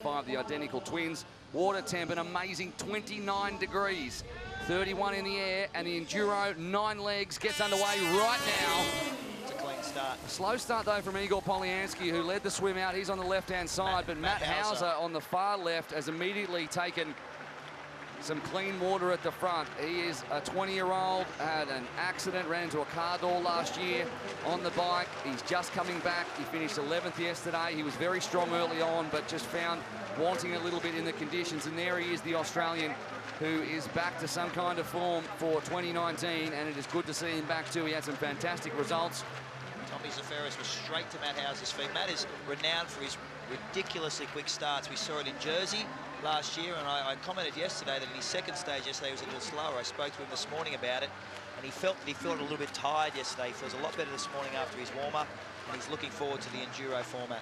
The identical twins. Water temp an amazing 29 degrees, 31 in the air, and the Enduro 9 legs gets underway right now. It's a clean start. A slow start though from Igor Polyansky, who led the swim out. He's on the left-hand side, but Matt Hauser on the far left has immediately taken some clean water at the front. He is a 20-year-old, had an accident, ran into a car door last year on the bike. He's just coming back. He finished 11th yesterday. He was very strong early on, but just found wanting a little bit in the conditions. And there he is, the Australian, who is back to some kind of form for 2019, and it is good to see him back too. He had some fantastic results. Tommy Zaferis was straight to Matt Hauser's feet. Matt is renowned for his ridiculously quick starts. We saw it in Jersey last year, and I commented yesterday that in his second stage yesterday he was a little slower. I spoke to him this morning about it, and he felt a little bit tired yesterday. He feels a lot better this morning after his warm-up, and he's looking forward to the Enduro format.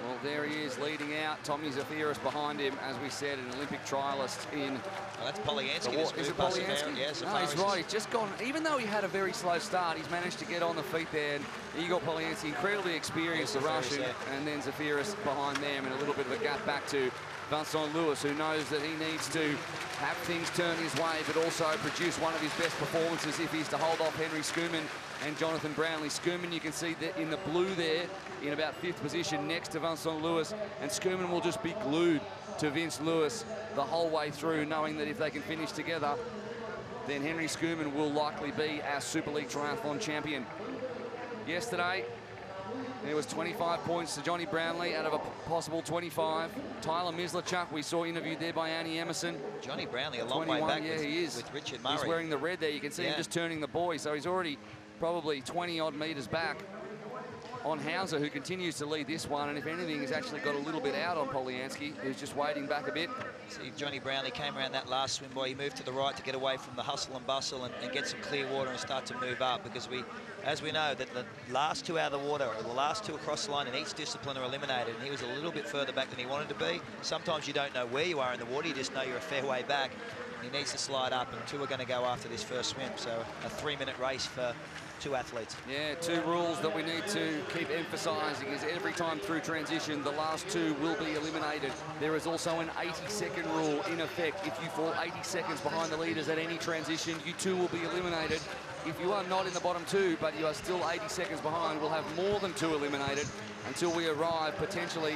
Well, there he is leading out. Tommy Zaferis behind him, as we said, an Olympic trialist in... Well, that's Polyansky. Is it Polyansky? Yes, no, he's right. He's just gone... Even though he had a very slow start, he's managed to get on the feet there. And Igor Polyansky, incredibly experienced, the Russian, and then Zaferis behind them, and a little bit of a gap back to Vincent Lewis, who knows that he needs to have things turn his way, but also produce one of his best performances if he's to hold off Henry Schoeman and Jonathan Brownlee. Schoeman, you can see that in the blue there, in about 5th position next to Vincent Lewis, and Schoeman will just be glued to Vince Lewis the whole way through, knowing that if they can finish together, then Henry Schoeman will likely be our Super League Triathlon champion. Yesterday, there was 25 points to Johnny Brownlee out of a possible 25. Tyler Mislachuk, we saw interviewed there by Annie Emerson. Johnny Brownlee, a long way back with Richard Murray. He's wearing the red there. You can see him just turning the buoy, so he's already probably 20-odd meters back on Hauser, who continues to lead this one, and if anything, has actually got a little bit out on Polyansky, who's just waiting back a bit. See, Johnny Brownlee came around that last swim buoy. He moved to the right to get away from the hustle and bustle and get some clear water and start to move up, because as we know, that the last two out of the water, or the last two across the line in each discipline, are eliminated, and he was a little bit further back than he wanted to be. Sometimes you don't know where you are in the water, you just know you're a fair way back. He needs to slide up, and two are going to go after this first swim, so a 3-minute race for two athletes. Yeah, two rules that we need to keep emphasising is every time through transition, the last two will be eliminated. There is also an 80-second rule in effect. If you fall 80 seconds behind the leaders at any transition, you too will be eliminated. If you are not in the bottom two, but you are still 80 seconds behind, we'll have more than two eliminated until we arrive potentially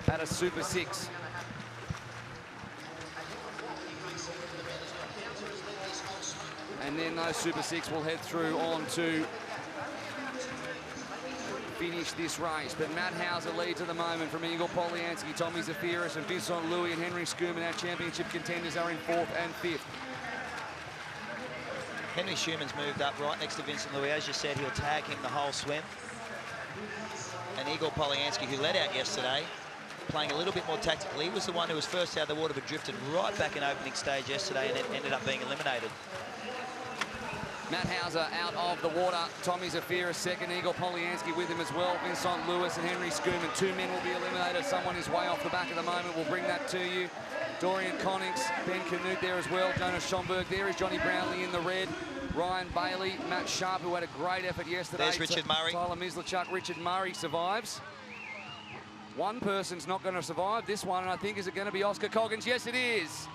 at a Super 6. And then those Super 6 will head through on to finish this race. But Matt Hauser leads at the moment from Igor Polyansky, Tommy Zaferis, and Vincent Louis and Henry Schoeman. Our championship contenders are in 4th and 5th. Henry Schoeman's moved up right next to Vincent Louis. As you said, he'll tag him the whole swim. And Igor Polyansky, who led out yesterday, playing a little bit more tactically. He was the one who was first out of the water, but drifted right back in opening stage yesterday and ended up being eliminated. Matt Hauser out of the water. Tommy Zaferis second. Igor Polyansky with him as well. Vincent Lewis and Henry Schoeman. 2 men will be eliminated. Someone is way off the back at the moment. We'll bring that to you. Dorian Connings, Ben Canute there as well. Jonas Schomburg. There is Johnny Brownlee in the red. Ryan Bailey, Matt Sharp, who had a great effort yesterday. There's Richard Murray. Tyler Mislachuk. Richard Murray survives. One person's not going to survive this one, and I think, is it going to be Oscar Coggins? Yes, it is.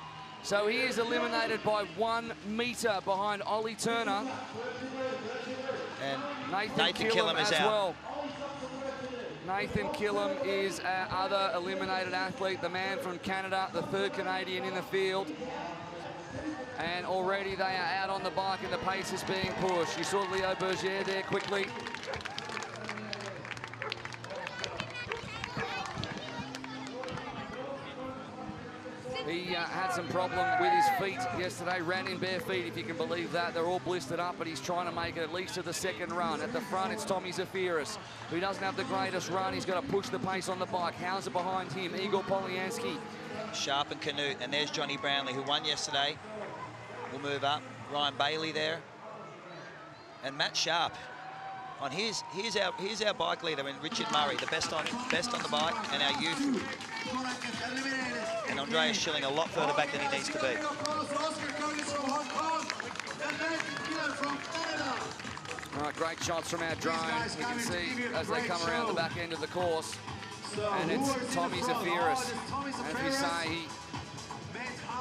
So he is eliminated by 1 metre behind Ollie Turner. And Nathan Killam is out. Well. Nathan Killam is our other eliminated athlete, the man from Canada, the 3rd Canadian in the field. And already they are out on the bike and the pace is being pushed. You saw Leo Berger there quickly. He had some problem with his feet yesterday, ran in bare feet, if you can believe that. They're all blistered up, but he's trying to make it at least to the 2nd run. At the front, it's Tommy Zaferis, who doesn't have the greatest run. He's got to push the pace on the bike. Hauser behind him, Igor Polyansky. Sharp and Canute, and there's Johnny Brownlee, who won yesterday. Will move up. Ryan Bailey there. And Matt Sharp. On here's our bike leader, and Richard Murray, the best on the bike, and our youth. And Andreas Schilling a lot further back than he needs to be. All right, great shots from our drone. You can see as they come around the back end of the course, and it's Tommy Zafiris. As we say,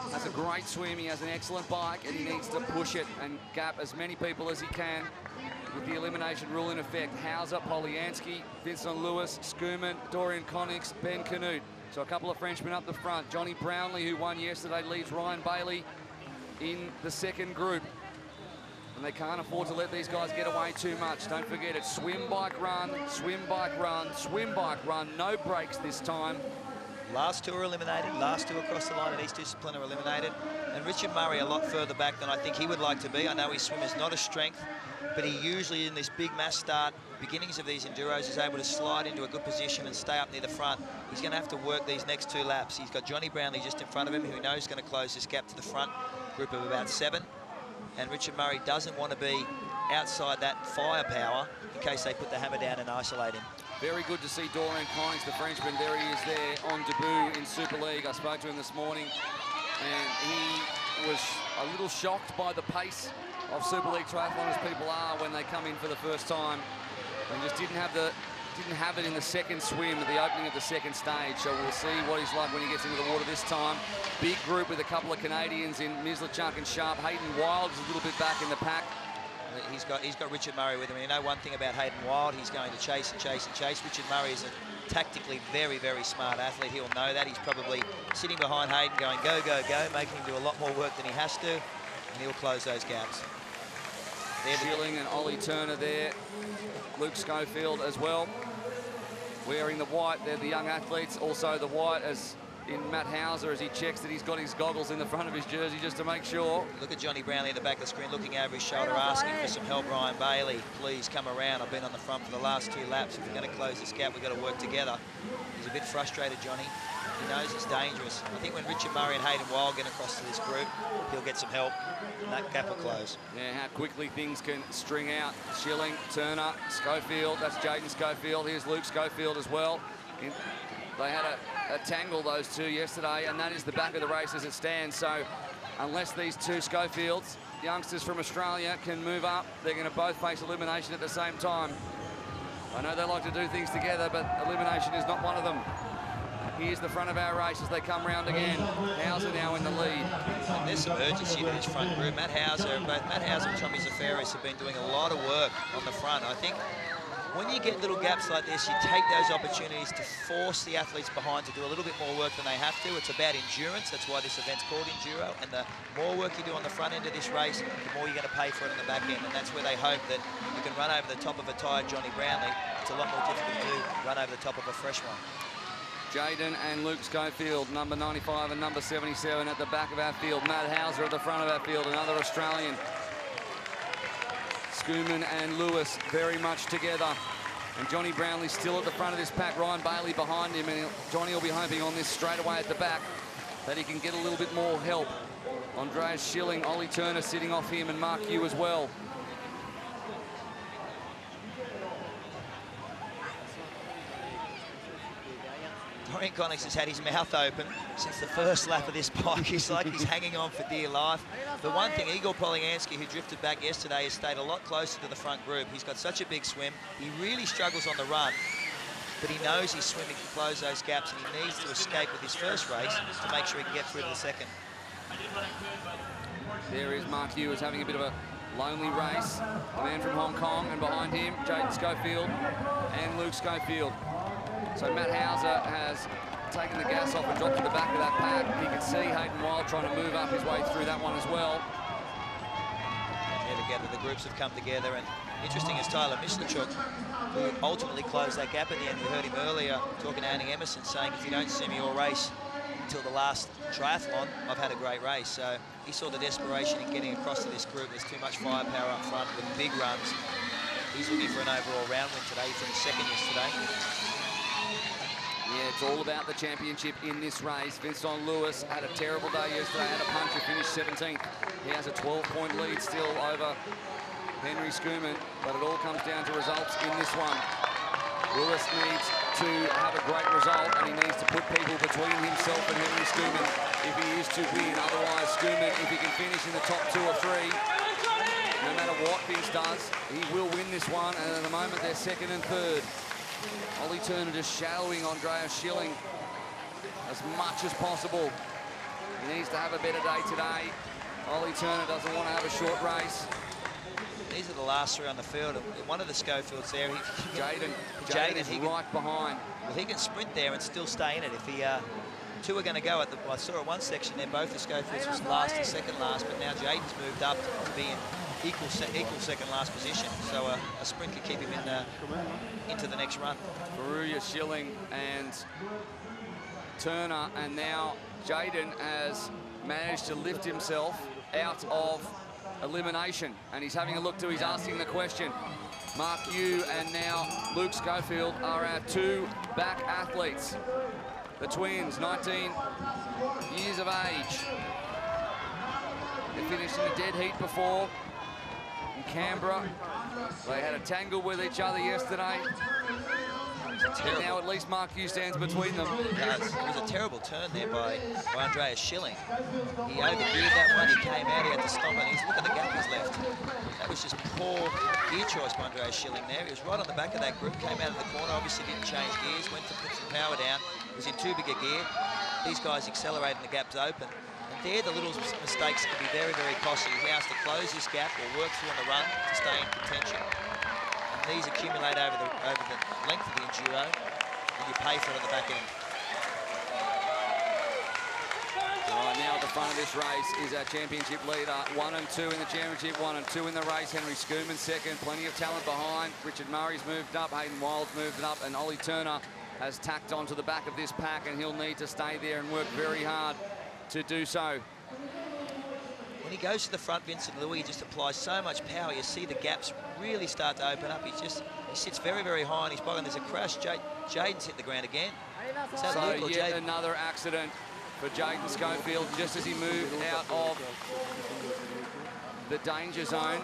he has a great swim, he has an excellent bike, and he needs to push it and gap as many people as he can with the elimination rule in effect. Hauser, Polyansky, Vincent Lewis, Skuman, Dorian Connix, Ben Canute. So a couple of Frenchmen up the front. Johnny Brownlee, who won yesterday, leads Ryan Bailey in the second group. And they can't afford to let these guys get away too much. Don't forget, it's swim, bike, run, swim, bike, run, swim, bike, run. No breaks this time. Last two are eliminated. Last two across the line in each discipline are eliminated. And Richard Murray a lot further back than I think he would like to be. I know his swim is not a strength, but he usually in this big mass start, beginnings of these Enduros, is able to slide into a good position and stay up near the front. He's going to have to work these next two laps. He's got Johnny Brownlee just in front of him, who knows is going to close this gap to the front, group of about 7. And Richard Murray doesn't want to be outside that firepower in case they put the hammer down and isolate him. Very good to see Dorian Collins, the Frenchman. There he is there on debut in Super League. I spoke to him this morning, and he was a little shocked by the pace of Super League Triathlon, as people are when they come in for the first time, and just didn't have it in the second swim at the opening of the second stage. So we'll see what he's like when he gets into the water this time. Big group with a couple of Canadians in Mislachuk and Sharp. Hayden Wild is a little bit back in the pack. He's got Richard Murray with him. And you know one thing about Hayden Wild, he's going to chase and chase and chase. Richard Murray is a tactically very, very smart athlete. He'll know that. He's probably sitting behind Hayden going, go, go, go, making him do a lot more work than he has to, and he'll close those gaps. Schilling and Ollie Turner there. Luke Schofield as well, wearing the white. They're the young athletes. Also the white as in Matt Hauser, as he checks that he's got his goggles in the front of his jersey just to make sure. Look at Johnny Brownlee at the back of the screen, looking over his shoulder, asking for some help. Ryan Bailey, please come around. I've been on the front for the last 2 laps. If we're going to close this gap, we've got to work together. He's a bit frustrated, Johnny. He knows it's dangerous. I think when Richard Murray and Hayden Wild get across to this group, he'll get some help, and that gap will close. Yeah, how quickly things can string out. Schilling, Turner, Schofield. That's Jaden Schofield. Here's Luke Schofield as well. They had a tangle, those two, yesterday, and that is the back of the race as it stands. So unless these two Schofields, youngsters from Australia, can move up, they're going to both face elimination at the same time. I know they like to do things together, but elimination is not one of them. Here's the front of our race as they come round again. Hauser now in the lead. And there's some urgency to this front group. Both Matt Hauser and Tommy Zafiris have been doing a lot of work on the front. I think when you get little gaps like this, you take those opportunities to force the athletes behind to do a little bit more work than they have to. It's about endurance. That's why this event's called Enduro. And the more work you do on the front end of this race, the more you're going to pay for it in the back end. And that's where they hope that you can run over the top of a tired Johnny Brownlee. It's a lot more difficult to do, run over the top of a fresh one. Jaden and Luke Schofield, number 95 and number 77 at the back of our field. Matt Hauser at the front of our field, another Australian. Skuman and Lewis very much together. And Johnny Brownlee still at the front of this pack. Ryan Bailey behind him, and Johnny will be hoping on this straightaway at the back that he can get a little bit more help. Andreas Schilling, Ollie Turner sitting off him, and Mark Yu as well. Dorian Connix has had his mouth open since the first lap of this bike. It's like he's hanging on for dear life. The one thing, Igor Polyansky, who drifted back yesterday, has stayed a lot closer to the front group. He's got such a big swim. He really struggles on the run, but he knows his swimming can close those gaps, and he needs to escape with his first race to make sure he can get through to the second. There is Mark Yu, is having a bit of a lonely race. The man from Hong Kong, and behind him, Jaden Schofield and Luke Schofield. So Matt Hauser has taken the gas off and dropped to the back of that pack. You can see Hayden Wild trying to move up his way through that one as well. Yeah, together, the groups have come together, and interesting is Tyler Mislachuk, who ultimately closed that gap at the end. We heard him earlier talking to Annie Emerson, saying, if you don't see me all race until the last triathlon, I've had a great race. So he saw the desperation in getting across to this group. There's too much firepower up front with big runs. He's looking for an overall round win today. He finished second yesterday. Yeah, it's all about the championship in this race. Vincent Lewis had a terrible day yesterday, had a puncher, finished 17th. He has a 12-point lead still over Henry Skuman, but it all comes down to results in this one. Lewis needs to have a great result, and he needs to put people between himself and Henry Skuman if he is to win. Otherwise, Skuman, if he can finish in the top 2 or 3, no matter what Vince does, he will win this one, and at the moment they're second and third. Ollie Turner just shadowing Andreas Schilling as much as possible. He needs to have a better day today. Ollie Turner doesn't want to have a short race. These are the last three on the field. One of the Schofields there, Jaden is right behind. Well, he can sprint there and still stay in it. If he, two are going to go at the. I saw at one section there, both the Schofields was last and second last, but now Jaden's moved up to be in equal second last position. So a sprint could keep him in into the next run. Baruya, Schilling, and Turner, and now Jaden has managed to lift himself out of elimination, and he's having a look to, he's asking the question. Mark Yu and now Luke Schofield are our two back athletes. The twins, 19 years of age. They finished in a dead heat before in Canberra. They had a tangle with each other yesterday. And now at least Mark Yu stands between them. It was a terrible turn there by Andreas Schilling. He overgeared that one, he came out, he had to stop, and he's look at the gap he's left. That was just poor gear choice by Andreas Schilling there. He was right on the back of that group, came out of the corner, obviously didn't change gears, went to put some power down, was in too big a gear. These guys accelerating, the gap's open. And they're the little mistakes that can be very, very costly. He has to close this gap or work through on the run to stay in contention. These accumulate over the length of the enduro, and you pay for it at the back end. Right, now at the front of this race is our championship leader. 1 and 2 in the championship, 1 and 2 in the race. Henry Schoeman second, plenty of talent behind. Richard Murray's moved up, Hayden Wild's moved up, and Ollie Turner has tacked onto the back of this pack, and he'll need to stay there and work very hard to do so. When he goes to the front, Vincent Louis just applies so much power. You see the gaps really start to open up. He sits very, very high on his bottom. There's a crash. Jaden's hit the ground again. So yet another accident for Jaden Schofield, just as he moved out of the danger zone.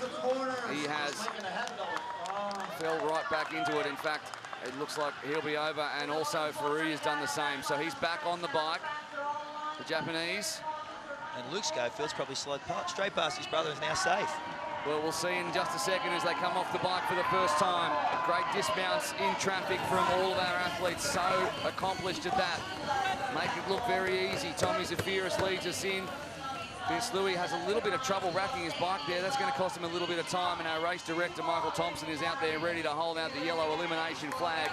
He has fell right back into it. In fact, it looks like he'll be over, and also Faruya's done the same. So he's back on the bike, the Japanese. And Luke Schofield's probably slid straight past his brother, is now safe. Well, we'll see in just a second as they come off the bike for the first time. Great dismounts in traffic from all of our athletes, so accomplished at that. Make it look very easy. Tommy Zafiris leads us in. Vince Louis has a little bit of trouble racking his bike there. That's going to cost him a little bit of time, and our race director, Michael Thompson, is out there ready to hold out the yellow elimination flag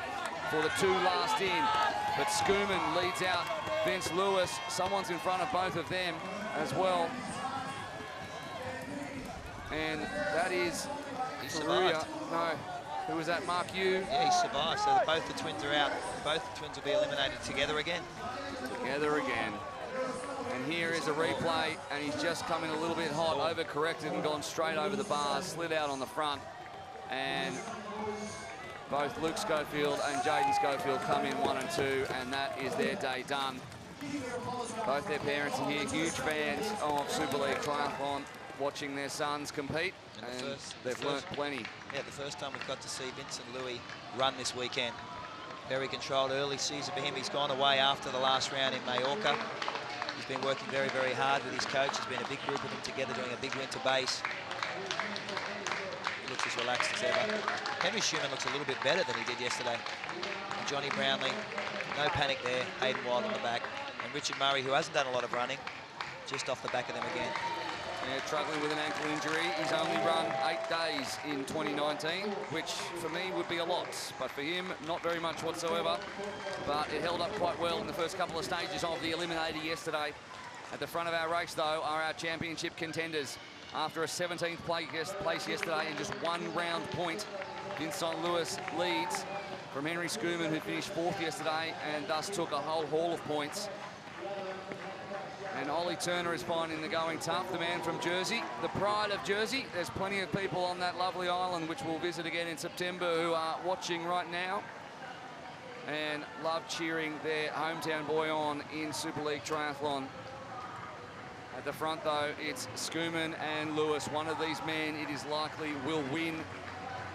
for the two last in. But Schoeman leads out Vince Lewis. Someone's in front of both of them as well. And that is Faruya. No, who was that? Mark Yu? Yeah, he survived. So both the twins are out. Both the twins will be eliminated together again. Together again. And here is a replay, and he's just come in a little bit hot, overcorrected and gone straight over the bars, slid out on the front. And both Luke Schofield and Jaden Schofield come in 1 and 2, and that is their day done. Both their parents are here, huge fans of Super League Triathlon, watching their sons compete, and they've learnt plenty. Yeah, the first time we've got to see Vincent Louis run this weekend. Very controlled early season for him. He's gone away after the last round in Mallorca. He's been working very, very hard with his coach. There's been a big group of them together doing a big winter base. He looks as relaxed as ever. Henry Schoeman looks a little bit better than he did yesterday. And Johnny Brownlee, no panic there. Hayden Wild on the back. And Richard Murray, who hasn't done a lot of running, just off the back of them again. Yeah, struggling with an ankle injury. He's only run 8 days in 2019, which for me would be a lot. But for him, not very much whatsoever. But it held up quite well in the first couple of stages of the eliminator yesterday. At the front of our race, though, are our championship contenders. After a 17th place yesterday and just 1 round point, Vincent Lewis leads from Henry Schoeman, who finished 4th yesterday and thus took a whole haul of points. And Ollie Turner is finding the going tough, the man from Jersey, the pride of Jersey. There's plenty of people on that lovely island, which we'll visit again in September, who are watching right now and love cheering their hometown boy on in Super League Triathlon. At the front, though, it's Schoeman and Lewis. One of these men, it is likely, will win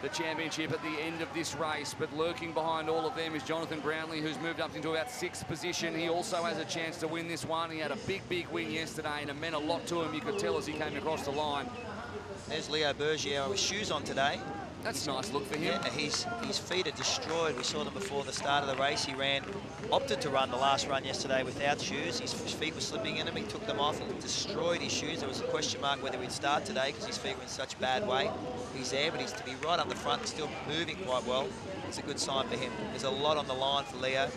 the championship at the end of this race. But lurking behind all of them is Jonathan Brownlee, who's moved up into about 6th position. He also has a chance to win this one. He had a big, big win yesterday, and it meant a lot to him, you could tell, as he came across the line. There's Leo Bergier with shoes on today. That's a nice look for him. Yeah, his feet are destroyed. We saw them before the start of the race. He opted to run the last run yesterday without shoes. His feet were slipping in him. He took them off and destroyed his shoes. There was a question mark whether he'd start today because his feet were in such bad way. He's there, but he's to be right up the front, still moving quite well. It's a good sign for him. There's a lot on the line for Leo.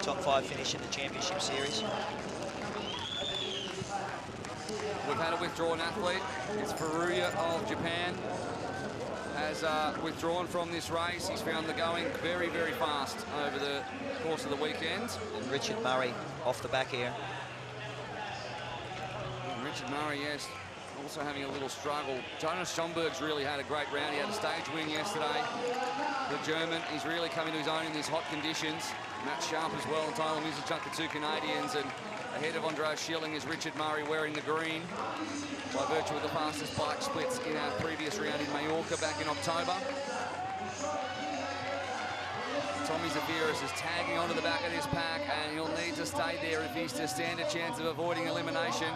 Top 5 finish in the championship series. We've had a withdrawn athlete. It's Furuya of Japan. Has withdrawn from this race. He's found the going very, very fast over the course of the weekend. And Richard Murray off the back here. And Richard Murray, yes, also having a little struggle. Jonas Schomburg's really had a great round. He had a stage win yesterday. The German, he's really coming to his own in these hot conditions. Matt Sharp as well, and Tyler Mizuchuk, the 2 Canadians, and ahead of Andreas Schilling is Richard Murray wearing the green by virtue of the fastest bike splits in our previous round in Mallorca back in October. Tommy Zafiris is tagging onto the back of this pack, and he'll need to stay there if he's to stand a chance of avoiding elimination.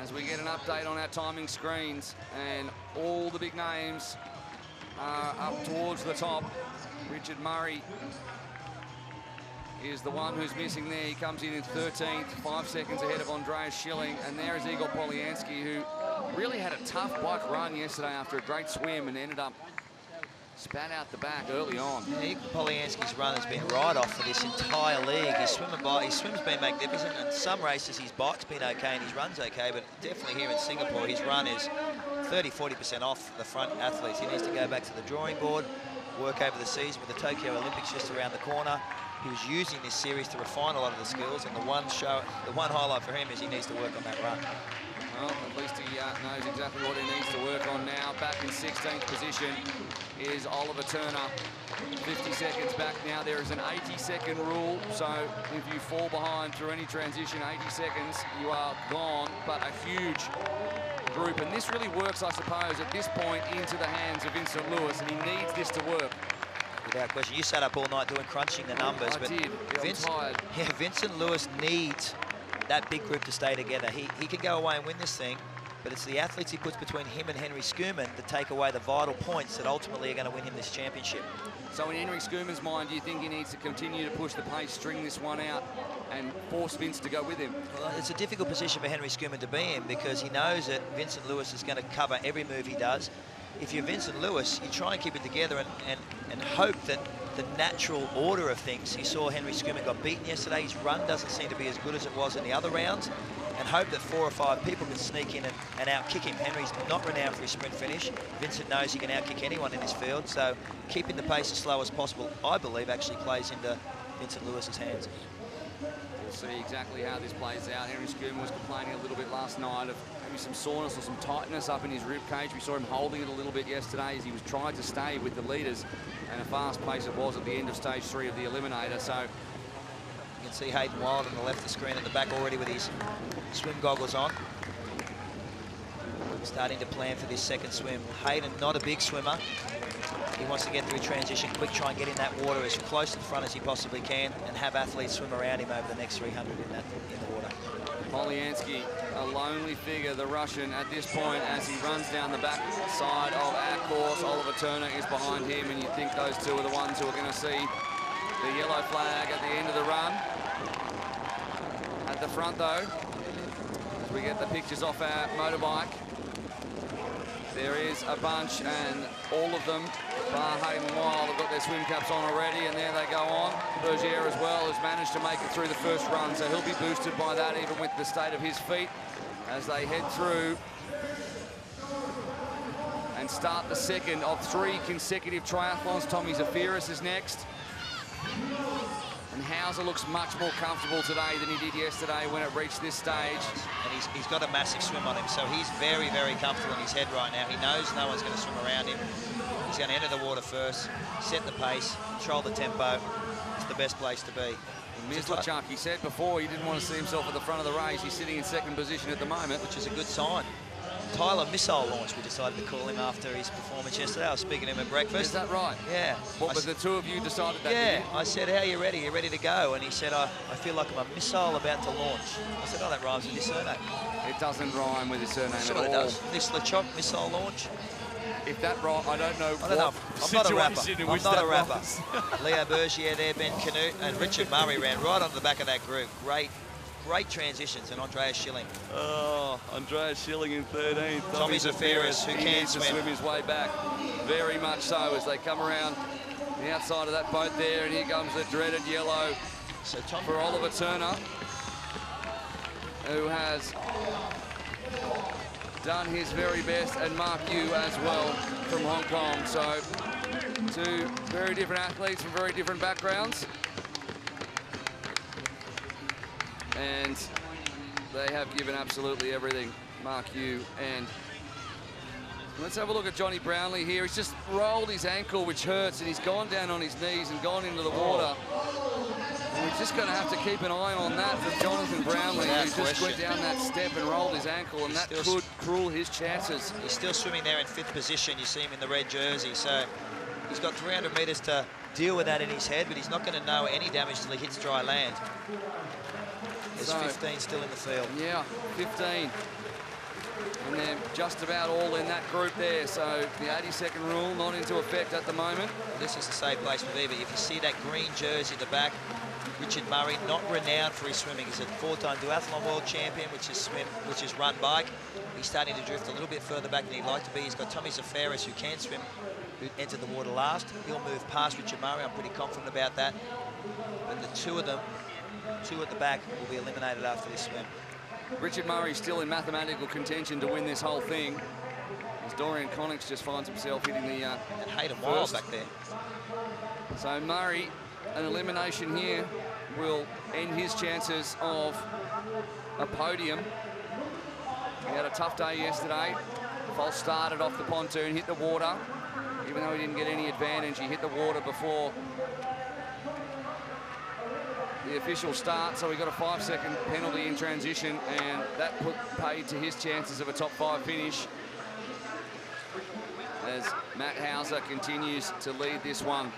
As we get an update on our timing screens, and all the big names are up towards the top. Richard Murray is the one who's missing there. He comes in 13th, 5 seconds ahead of Andreas Schilling. And there is Igor Poliansky, who really had a tough bike run yesterday after a great swim and ended up spat out the back early on. Yeah, Igor Poliansky's run has been right off for this entire league. His swim's been magnificent, and some races his bike's been okay and his run's okay, but definitely here in Singapore, his run is 30–40% off the front athletes. He needs to go back to the drawing board, work over the season with the Tokyo Olympics just around the corner. He was using this series to refine a lot of the skills, and the one highlight for him is he needs to work on that run. Well, at least he knows exactly what he needs to work on now. Back in 16th position is Oliver Turner. 50 seconds back now. There is an 80-second rule, so if you fall behind through any transition, 80 seconds, you are gone. But a huge group, and this really works, I suppose, at this point into the hands of Vincent Lewis, and he needs this to work. Without question. You sat up all night doing crunching the numbers. I did. I'm tired. Yeah, Vincent Lewis needs that big group to stay together. He can go away and win this thing, but it's the athletes he puts between him and Henry Schoeman that take away the vital points that ultimately are going to win him this championship. So in Henry Schoeman's mind, do you think he needs to continue to push the pace, string this one out, and force Vince to go with him? Well, it's a difficult position for Henry Schoeman to be in, because he knows that Vincent Lewis is going to cover every move he does. If you're Vincent Lewis, you try and keep it together and hope that the natural order of things. You saw Henry Schoeman got beaten yesterday. His run doesn't seem to be as good as it was in the other rounds, and hope that 4 or 5 people can sneak in and outkick him. Henry's not renowned for his sprint finish. Vincent knows he can outkick anyone in this field, so keeping the pace as slow as possible, I believe, actually plays into Vincent Lewis's hands. We'll see exactly how this plays out. Henry Schoeman was complaining a little bit last night of maybe some soreness or some tightness up in his rib cage. We saw him holding it a little bit yesterday as he was trying to stay with the leaders, and a fast pace it was at the end of stage 3 of the Eliminator. So you can see Hayden Wild on the left of the screen at the back already with his swim goggles on. Starting to plan for this second swim. Hayden, not a big swimmer. He wants to get through transition quick, try and get in that water as close to the front as he possibly can, and have athletes swim around him over the next 300 in the water. Poliansky, a lonely figure, the Russian, at this point as he runs down the back side of our course. Oliver Turner is behind him, and you think those two are the ones who are going to see the yellow flag at the end of the run. At the front, though, as we get the pictures off our motorbike, there is a bunch, and all of them, bar Hayden Wild, have got their swim caps on already, and there they go on. Bergier as well has managed to make it through the first run, so he'll be boosted by that, even with the state of his feet, as they head through and start the second of 3 consecutive triathlons. Tommy Zafiris is next. And Hauser looks much more comfortable today than he did yesterday when it reached this stage. And he's got a massive swim on him, so he's very, very comfortable in his head right now. He knows no one's going to swim around him. He's going to enter the water first, set the pace, control the tempo. It's the best place to be. Mizuchuk, he said before he didn't want to see himself at the front of the race. He's sitting in second position at the moment, which is a good sign. Tyler Missile Launch, we decided to call him after his performance yesterday. I was speaking to him at breakfast. Is that right? Yeah. What, but the two of you decided that? Yeah. I said, how are you ready? Are you ready to go? And he said, I feel like I'm a missile about to launch. I said, oh, that rhymes with his surname. It doesn't rhyme with his surname sure at all. It does. This LeChoc Missile Launch. if that right, I don't know. I don't know. I'm not a rapper. I'm not a rapper. Was. Leo Bergier there, Ben Canute, and Richard Murray ran right onto the back of that group. Great transitions, and Andreas Schilling. Oh, Andreas Schilling in 13th. Tommy Zafiris, who can swim his way back. Very much so as they come around the outside of that boat there, and here comes the dreaded yellow for Oliver Turner, who has done his very best, and Mark Yu as well from Hong Kong. So two very different athletes from very different backgrounds. And they have given absolutely everything, Mark Yu. And let's have a look at Johnny Brownlee here. He's just rolled his ankle, which hurts, and he's gone down on his knees and gone into the water. And we're just going to have to keep an eye on that for Jonathan Brownlee, who just went down that step and rolled his ankle, and that could cruel his chances. He's still swimming there in 5th position. You see him in the red jersey. So he's got 300 metres to deal with that in his head, but he's not going to know any damage till he hits dry land. There's 15 still in the field. Yeah, 15. And they're just about all in that group there. So the 80-second rule not into effect at the moment. This is a safe place for Viva. If you see that green jersey at the back, Richard Murray, not renowned for his swimming. He's a 4-time duathlon world champion, which is run bike. He's starting to drift a little bit further back than he'd like to be. He's got Tommy Zafiris, who can swim, who entered the water last. He'll move past Richard Murray. I'm pretty confident about that. But the two of them, two at the back, will be eliminated after this swim. Richard Murray still in mathematical contention to win this whole thing, as Dorian Connix just finds himself hitting the and Hayden Wild back there. So Murray, an elimination here will end his chances of a podium. He had a tough day yesterday. False started off the pontoon, hit the water. Even though he didn't get any advantage, he hit the water before the official start, so he got a 5-second penalty in transition, and that paid to his chances of a top 5 finish as Matt Hauser continues to lead this one.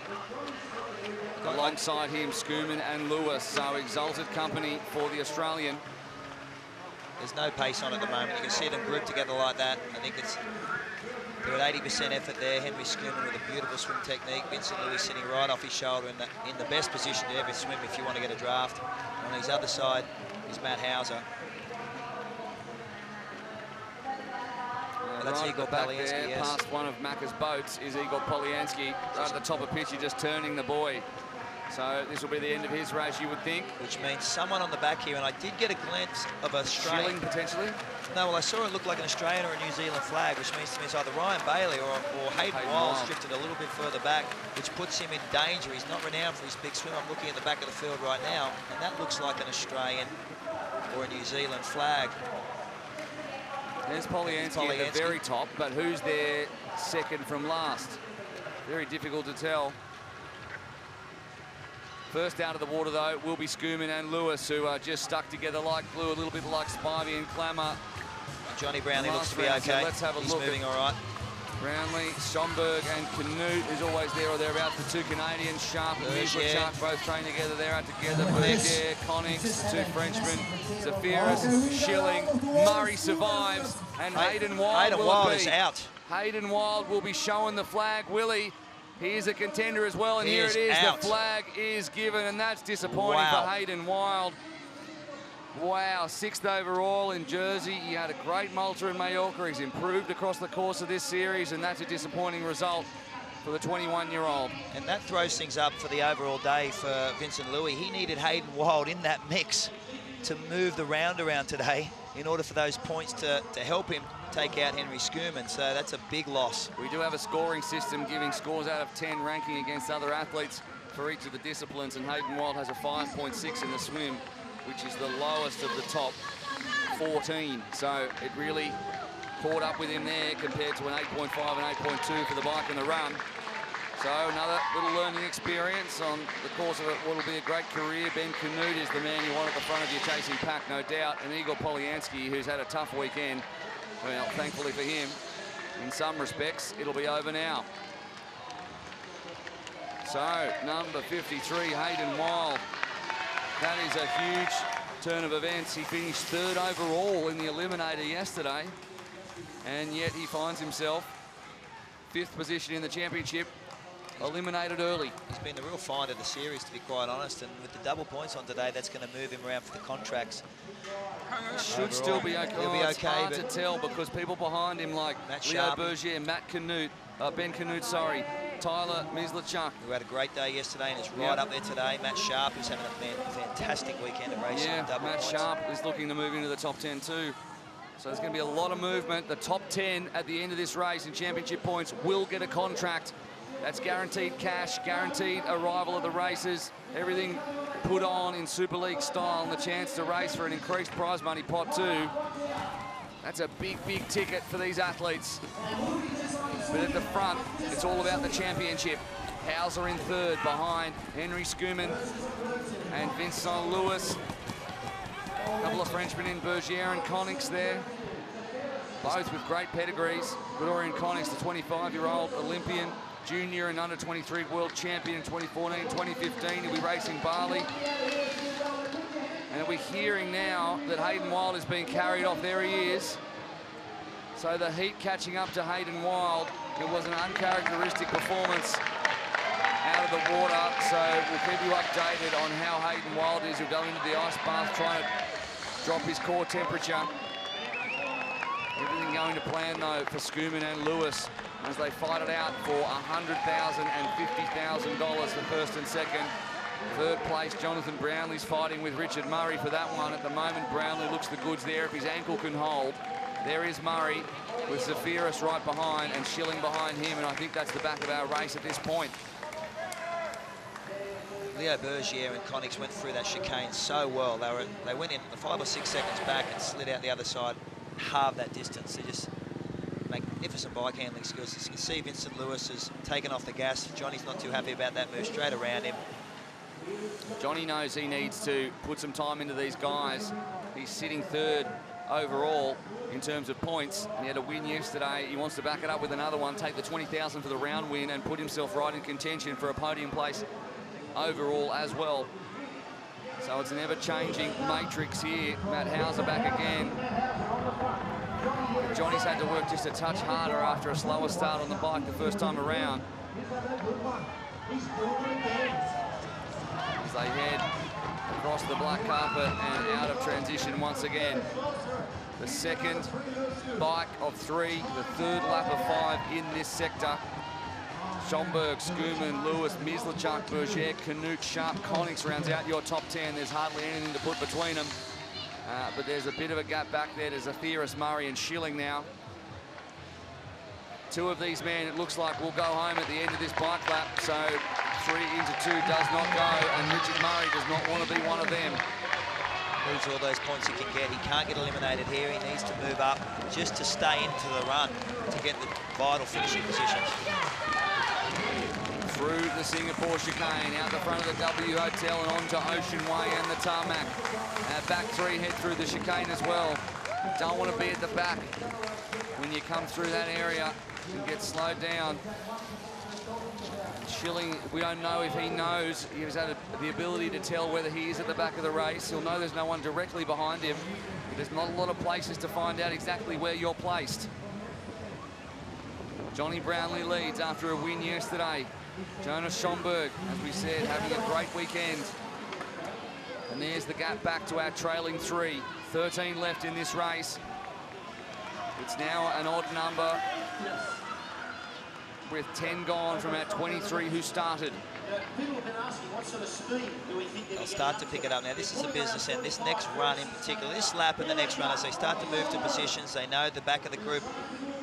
Alongside him, Schoeman and Lewis, so exalted company for the Australian. There's no pace on at the moment. You can see them grouped together like that. I think they're at 80% effort there. Henry Schoeman with a beautiful swim technique. Vincent Lewis sitting right off his shoulder in the best position to ever swim if you want to get a draft. On his other side is Matt Hauser. That's right Igor back Polyansky, there, yes. Past one of Macca's boats is Igor Polyansky. Right at the top of pitch, he's just turning the buoy. So this will be the end of his race, you would think. Which means someone on the back here, and I did get a glimpse of a Schilling, potentially? No, well, I saw it look like an Australian or a New Zealand flag, which means to me it's either Ryan Bailey or Hayden Wild drifted a little bit further back, which puts him in danger. He's not renowned for his big swim. I'm looking at the back of the field right now, and that looks like an Australian or a New Zealand flag. There's Polyansky at the very top, but who's there second from last? Very difficult to tell. First out of the water, though, will be Schoeman and Lewis, who are just stuck together like glue, a little bit like Spivey and Klammer. Johnny Brownlee looks to be okay. So let's have a look. He's moving all right. Brownlee, Schomburg and Canute is always there or thereabouts. The two Canadians, Sharp and Sharp, both train together. They're out together. Bergier, Connix, the two Frenchmen, Zafiris, Schilling, Murray survives, and Hayden Wild is out. Hayden Wild will be showing the flag, Willie. He is a contender as well, and here it is. The flag is given, and that's disappointing for Hayden Wild. Wow, 6th overall in Jersey. He had a great Malta in Mallorca. He's improved across the course of this series, and that's a disappointing result for the 21-year-old. And that throws things up for the overall day for Vincent Louis. He needed Hayden Wild in that mix to move the round around today in order for those points to help him take out Henry Schoeman. So that's a big loss. We do have a scoring system giving scores out of 10 ranking against other athletes for each of the disciplines, and Hayden Wild has a 5.6 in the swim, which is the lowest of the top 14. So it really caught up with him there compared to an 8.5 and 8.2 for the bike and the run. So another little learning experience on the course of what will be a great career. Ben Canute is the man you want at the front of your chasing pack, no doubt. And Igor Polyansky, who's had a tough weekend. Well, thankfully for him, in some respects, it'll be over now. So, number 53, Hayden Wild. That is a huge turn of events. He finished 3rd overall in the Eliminator yesterday, and yet he finds himself 5th position in the championship, eliminated early. He's been the real find of the series, to be quite honest, and with the double points on today, that's going to move him around for the contracts. Should still be okay. He'll be It's okay, hard but to tell because people behind him like Leo Bergier, Matt Canute, Ben Canute, sorry, Tyler Mislachuk. Who had a great day yesterday and is right up there today. Matt Sharp, who's having a fantastic weekend at racing. Yeah, double Matt points. Sharp is looking to move into the top 10 too. So there's going to be a lot of movement. The top 10 at the end of this race in championship points will get a contract. That's guaranteed cash, guaranteed arrival at the races, everything put on in Super League style, and the chance to race for an increased prize money pot too. That's a big, big ticket for these athletes. But at the front, it's all about the championship. Hauser in 3rd behind Henry Schumann and Vincent Lewis. A couple of Frenchmen in Bergier and Connix there. Both with great pedigrees. Gregorian Connix, the 25-year-old Olympian, junior and under-23 world champion in 2014, 2015. He'll be racing Bali. And we're hearing now that Hayden Wild is being carried off. There he is. So the heat catching up to Hayden Wild. It was an uncharacteristic performance out of the water. So we'll keep you updated on how Hayden Wild is. He'll go into the ice bath, trying to drop his core temperature. Everything going to plan, though, for Schumann and Lewis as they fight it out for $100,000 and $50,000 for 1st and 2nd. 3rd place, Jonathan Brownlee's fighting with Richard Murray for that one. At the moment, Brownlee looks the goods there if his ankle can hold. There is Murray with Zephyrus right behind and Schilling behind him, and I think that's the back of our race at this point. Leo Bergier and Connix went through that chicane so well. They went in 5 or 6 seconds back and slid out the other side, halved that distance. They just magnificent bike handling skills. As you can see, Vincent Lewis has taken off the gas. Johnny's not too happy about that move, straight around him. Johnny knows he needs to put some time into these guys. He's sitting 3rd overall in terms of points. He had a win yesterday. He wants to back it up with another one, take the 20,000 for the round win and put himself right in contention for a podium place overall as well. So it's an ever-changing matrix here. Matt Hauser back again. Johnny's had to work just a touch harder after a slower start on the bike the first time around. As they head across the black carpet and out of transition once again. The 2nd bike of 3, the 3rd lap of 5 in this sector. Schomburg, Schumann, Lewis, Mislachuk, Bergier, Canute, Sharp, Connix rounds out your top 10. There's hardly anything to put between them. But there's a bit of a gap back there to Zephyrus, Murray and Schilling now. 2 of these men, it looks like, will go home at the end of this bike lap. So 3 into 2 does not go, and Richard Murray does not want to be one of them. Moves all those points he can get. He can't get eliminated here. He needs to move up just to stay into the run to get the vital finishing positions. Through the Singapore chicane, out the front of the W Hotel and onto Ocean Way and the tarmac. Back 3 head through the chicane as well. Don't want to be at the back when you come through that area and get slowed down. Schilling, we don't know if he knows. He's had the ability to tell whether he is at the back of the race. He'll know there's no one directly behind him. There's not a lot of places to find out exactly where you're placed. Johnny Brownlee leads after a win yesterday. Jonas Schomburg, as we said, having a great weekend. And there's the gap back to our trailing 3. 13 left in this race. It's now an odd number with 10 gone from our 23 who started. They'll start to pick it up now. This is a business end. This next run in particular, this lap and the next run, as they start to move to positions, they know the back of the group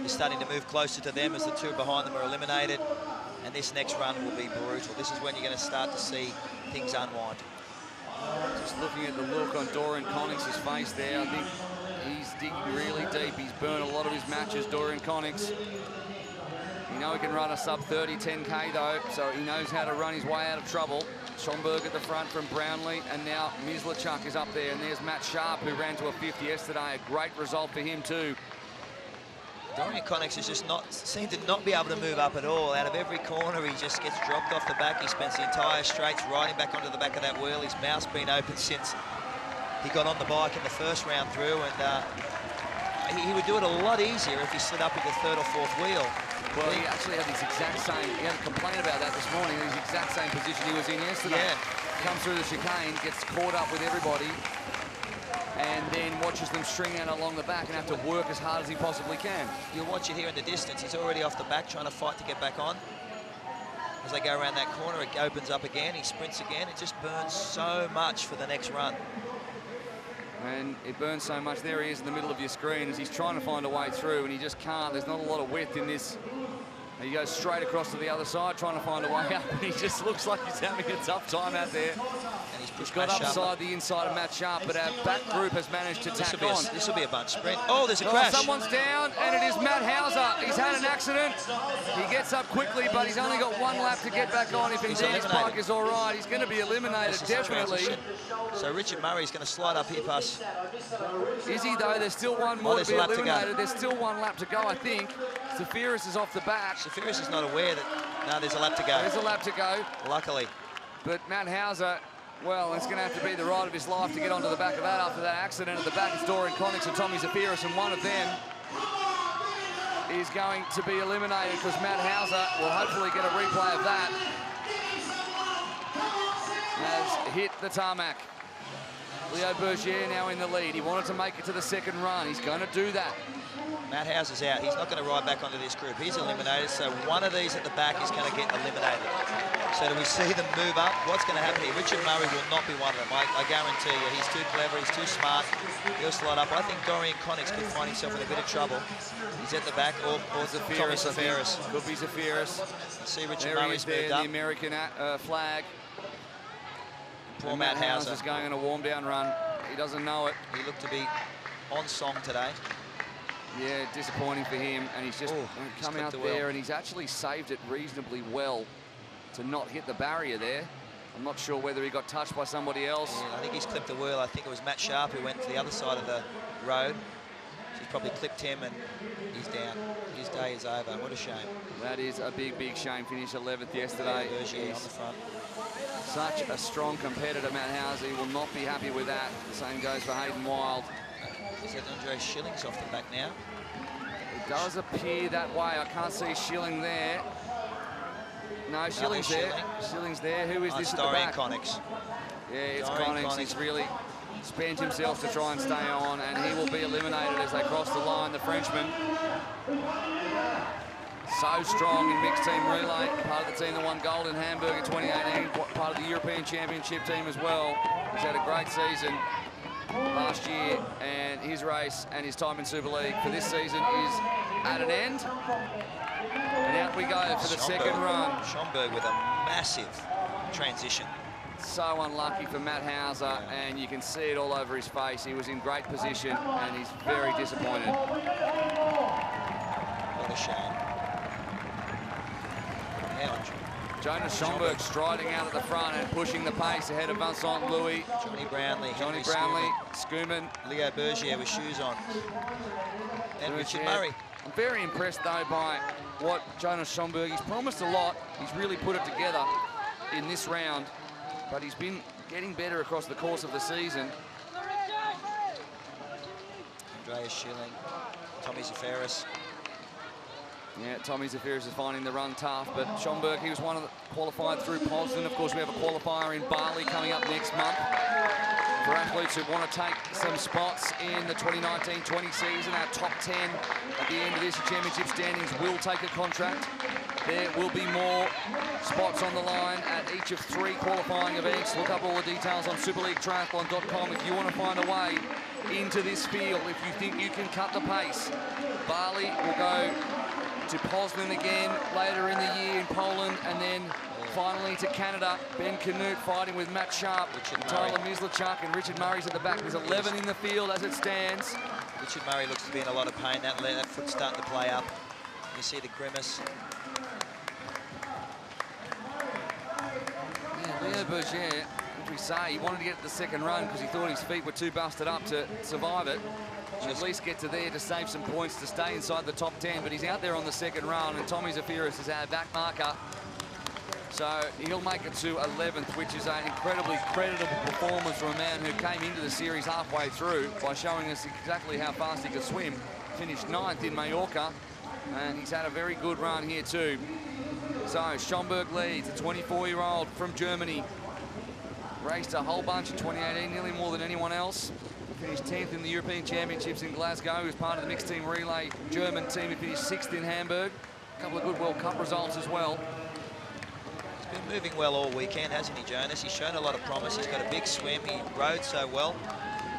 is starting to move closer to them as the 2 behind them are eliminated. And this next run will be brutal. This is when you're going to start to see things unwind. Just looking at the look on Dorian Connix's face there, I think he's digging really deep. He's burned a lot of his matches, Dorian Connix. You know he can run a sub-30 10K though, so he knows how to run his way out of trouble. Schomburg at the front from Brownlee, and now Mislachuk is up there, and there's Matt Sharp, who ran to a 5th yesterday. A great result for him too. Dorian Connix has just seemed to not be able to move up at all. Out of every corner, he just gets dropped off the back. He spends the entire straights riding back onto the back of that wheel. His mouth's been open since he got on the bike in the first round through, and he would do it a lot easier if he slid up with the 3rd or 4th wheel. Well, he actually had this exact same, he had a complaint about that this morning, his exact same position he was in yesterday. Yeah. Comes through the chicane, gets caught up with everybody, and then watches them string out along the back and have to work as hard as he possibly can. You'll watch it here in the distance. He's already off the back trying to fight to get back on. As they go around that corner, it opens up again. He sprints again. It just burns so much for the next run. And it burns so much. There he is in the middle of your screen as he's trying to find a way through, and he just can't. There's not a lot of width in this. He goes straight across to the other side, trying to find a way up, and he just looks like he's having a tough time out there. And he's pushed got upside the inside of Matt Sharp, but our back group has managed to tack on. This will be a bunch sprint. Oh, there's a crash. Someone's down, and it is Matt Hauser. He's had an accident. He gets up quickly, but he's only got 1 lap to get back on. If indeed his bike is all right, he's going to be eliminated, definitely. So Richard Murray's going to slide up here past. Is he, though? There's still one more to be eliminated. There's still 1 lap to go, I think. Zafiris is off the back. Zafiris is not aware that, no, there's a lap to go. There's a lap to go. Luckily. But Matt Hauser, well, it's going to have to be the ride of his life to get onto the back of that after that accident. At the back, it's Dorian Connix and Tommy Zafiris, and one of them is going to be eliminated because Matt Hauser will hopefully get a replay of that. Has hit the tarmac. Leo Bergier now in the lead. He wanted to make it to the second run. He's going to do that. Matt Hauser's out. He's not going to ride back onto this group. He's eliminated, so one of these at the back is going to get eliminated. So do we see them move up? What's going to happen here? Richard Murray will not be one of them. I guarantee you. He's too clever. He's too smart. He'll slide up. I think Dorian Connix could find himself in a bit of trouble. He's at the back, or Zafiris. Could be Zafiris. See Richard there Murray's moved up. The American flag. Poor Matt Hauser is going on a warm-down run. He doesn't know it. He looked to be on song today. Yeah, disappointing for him, and he's just come out there, and he's actually saved it reasonably well to not hit the barrier there. I'm not sure whether he got touched by somebody else. Yeah, I think he's clipped the wheel. I think it was Matt Sharp who went to the other side of the road. He's probably clipped him, and he's down. His day is over. What a shame. That is a big, big shame. Finished 11th yesterday. Bergier on the front. Such a strong competitor, Matt Hauser. He will not be happy with that. The same goes for Hayden Wild. Is that Andre Schilling's off the back now? It does appear that way. I can't see Schilling there. No, Schilling's there. Schilling's there. Who is this at the back? Connix. Yeah, it's Connix. He's really spent himself to try and stay on, and he will be eliminated as they cross the line, the Frenchman. So strong in mixed team relay. Part of the team that won gold in Hamburg in 2018. Part of the European Championship team as well. He's had a great season last year, and his race and his time in Super League for this season is at an end. And out we go for the second run. Schomburg with a massive transition. So unlucky for Matt Hauser, and you can see it all over his face. He was in great position, and he's very disappointed. What a shame. Jonas Schomburg striding out at the front and pushing the pace ahead of Vincent Louis. Johnny Brownlee. Schumann. Leo Bergier with shoes on. And Richard Murray. I'm very impressed, though, by what Jonas Schomburg, he's promised a lot. He's really put it together in this round, but he's been getting better across the course of the season. Andreas Schilling, Tommy Zafiris. Yeah, Tommy Zafiris is finding the run tough, but Schomburg, he was one of the qualified through Poznan. Of course, we have a qualifier in Bali coming up next month for athletes who want to take some spots in the 2019-20 season. Our top 10 at the end of this championship standings will take a contract. There will be more spots on the line at each of 3 qualifying events. Look up all the details on SuperLeagueTriathlon.com if you want to find a way into this field, if you think you can cut the pace. Bali will go to Poznan again later in the year in Poland, and then finally to Canada. Ben Canute fighting with Matt Sharp, Tyler Mislachuk, and Richard Murray's at the back. There's 11 in the field as it stands. Richard Murray looks to be in a lot of pain. That foot's starting to play up. You see the grimace. Yeah, Leo Bergier, as we say, he wanted to get to the second run because he thought his feet were too busted up to survive it. At least get to there to save some points to stay inside the top 10, but he's out there on the second run, and Tommy Zafiris is our back marker. So he'll make it to 11th, which is an incredibly creditable performance from a man who came into the series halfway through by showing us exactly how fast he could swim. Finished 9th in Mallorca, And he's had a very good run here too. So Schomburg leads, a 24-year-old from Germany. Raced a whole bunch in 2018, nearly more than anyone else. Finished 10th in the European Championships in Glasgow. He was part of the mixed team relay German team. He finished 6th in Hamburg. A couple of good World Cup results as well. He's been moving well all weekend, hasn't he, Jonas? He's shown a lot of promise. He's got a big swim. He rode so well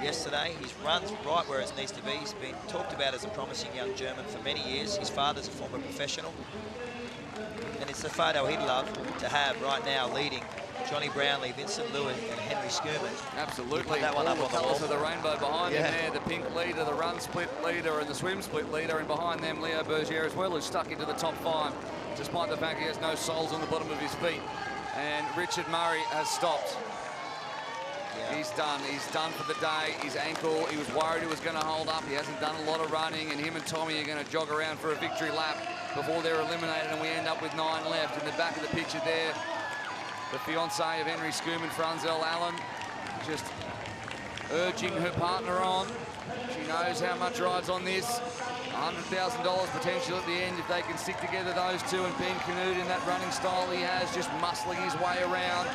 yesterday. He's run right where it needs to be. He's been talked about as a promising young German for many years. His father's a former professional. And it's the photo he'd love to have right now, leading Johnny Brownlee, Vincent Lewis, and Henry Schumann. Absolutely. That one all up the on the colours wall. of the rainbow behind him there. The pink leader, the run split leader, and the swim split leader. And behind them, Leo Berger as well, who's stuck into the top 5, despite the fact he has no soles on the bottom of his feet. And Richard Murray has stopped. Yeah. He's done. He's done for the day. His ankle, he was worried it was going to hold up. He hasn't done a lot of running, and him and Tommy are going to jog around for a victory lap before they're eliminated, and we end up with 9 left. In the back of the picture there, the fiancée of Henry Schumann, Franzel Allen, just urging her partner on. She knows how much rides on this. $100,000 potential at the end if they can stick together, those two. And Ben Canute, in that running style he has, just muscling his way around.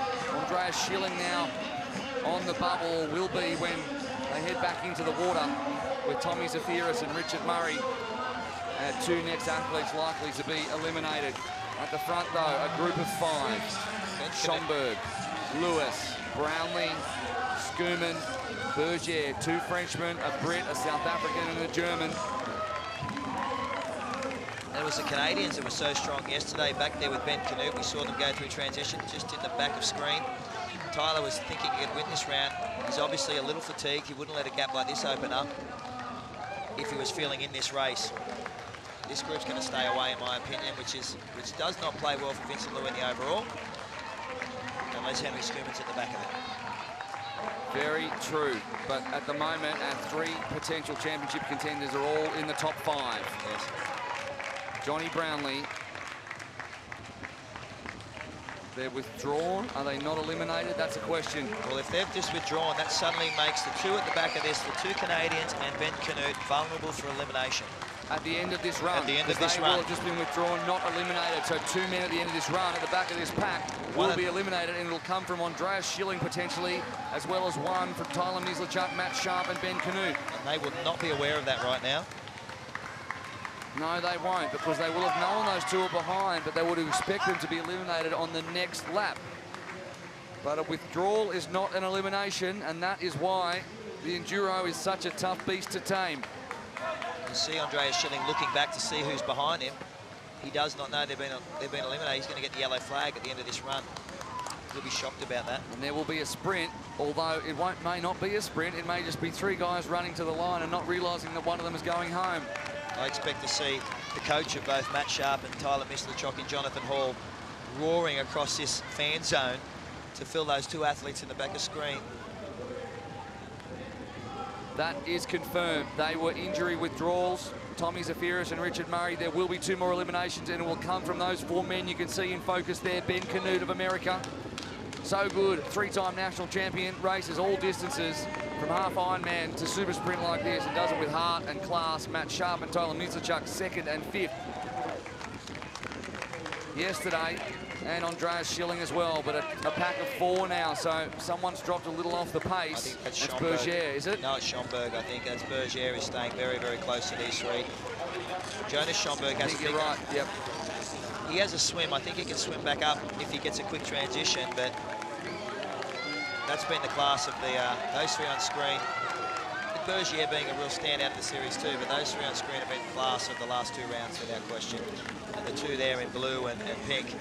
Andreas Schilling now on the bubble, will be when they head back into the water with Tommy Zafiris and Richard Murray. 2 next athletes likely to be eliminated. At the front, though, a group of 5. Schomburg, Lewis, Brownlee, Schumann, Berger, 2 Frenchmen, a Brit, a South African, and a German. And it was the Canadians that were so strong yesterday. Back there with Ben Canute, we saw them go through transition just in the back of screen. Tyler was thinking he could win this round. He's obviously a little fatigued. He wouldn't let a gap like this open up if he was feeling in this race. This group's going to stay away, in my opinion, which does not play well for Vincent Lewis in the overall, unless Henry Schuman's at the back of it. Very true, but at the moment, our 3 potential championship contenders are all in the top 5. Yes. Johnny Brownlee. They're withdrawn. Are they not eliminated? That's a question. Well, if they've just withdrawn, that suddenly makes the 2 at the back of this, the 2 Canadians and Ben Canute, vulnerable for elimination. At the end of this run. At the end of this they run. will have just been withdrawn, not eliminated. So 2 men at the end of this run at the back of this pack will be eliminated, and it'll come from Andreas Schilling potentially, as well as 1 from Tyler Mislachuk, Matt Sharp, and Ben Canute. And they will not be aware of that right now. No, they won't, because they will have known those 2 are behind, but they would expect them to be eliminated on the next lap. But a withdrawal is not an elimination, and that is why the Enduro is such a tough beast to tame. You see Andreas Schilling looking back to see who's behind him. He does not know they've been eliminated. He's going to get the yellow flag at the end of this run. He'll be shocked about that. And there will be a sprint, although it may not be a sprint. It may just be 3 guys running to the line and not realising that one of them is going home. I expect to see the coach of both Matt Sharp and Tyler Mislachuk and Jonathan Hall roaring across this fan zone to fill those 2 athletes in the back of screen. That is confirmed. They were injury withdrawals. Tommy Zafiris and Richard Murray. There will be 2 more eliminations, and it will come from those 4 men you can see in focus there. Ben Canute of America. So good. 3-time national champion. Races all distances from half Ironman to super sprint like this, and does it with heart and class. Matt Sharp and Tyler Mislachuk 2nd and 5th yesterday, and Andreas Schilling as well, but a pack of 4 now, so someone's dropped a little off the pace. I think that's Berger, is it? No, it's Schomburg. I think that's Berger is staying very, very close to these 3. Jonas Schomburg has you're right, yep. He has a swim. I think he can swim back up if he gets a quick transition, but that's been the class of those 3 on screen. Berger being a real standout of the series too, but those 3 on screen have been class of the last 2 rounds without question. And the 2 there in blue and pink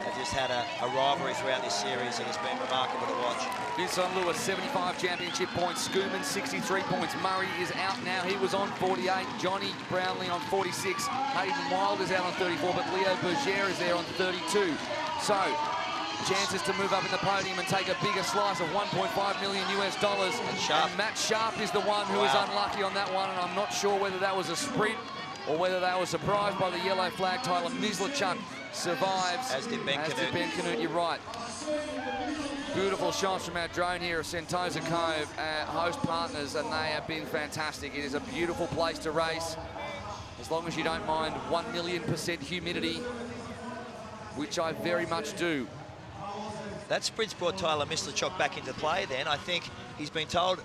have just had a rivalry throughout this series that has been remarkable to watch. Vincent Lewis, 75 championship points. Schumann, 63 points. Murray is out now. He was on 48. Johnny Brownlee on 46. Hayden Wild is out on 34, but Leo Berger is there on 32. So, chances to move up in the podium and take a bigger slice of $1.5 million US. And Matt Sharp is the one who is unlucky on that one, and I'm not sure whether that was a sprint or whether they were surprised by the yellow flag. Tyler Mislachuk survives. As did Ben Canute, you're right. Beautiful shots from our drone here of Sentosa Cove, our host partners, and they have been fantastic. It is a beautiful place to race. as long as you don't mind 1,000,000% humidity, which I very much do. That sprint's brought Tyler Mislachok back into play then. I think he's been told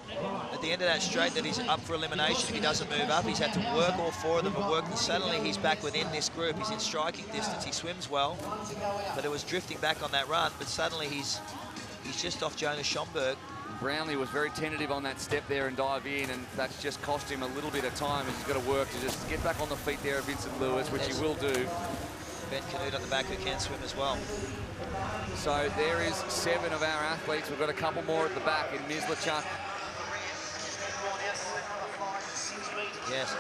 at the end of that straight that he's up for elimination if he doesn't move up. He's had to work all 4 of them and work, and suddenly he's back within this group. He's in striking distance, he swims well, but it was drifting back on that run, but suddenly he's just off Jonas Schomburg. Brownlee was very tentative on that step there and dive in, and that's just cost him a little bit of time, and he's got to work to just get back on the feet there of Vincent Lewis, which he will do. Ben Canute on the back who can swim as well. So there is 7 of our athletes. We've got a couple more at the back in Mislachuk. Yes,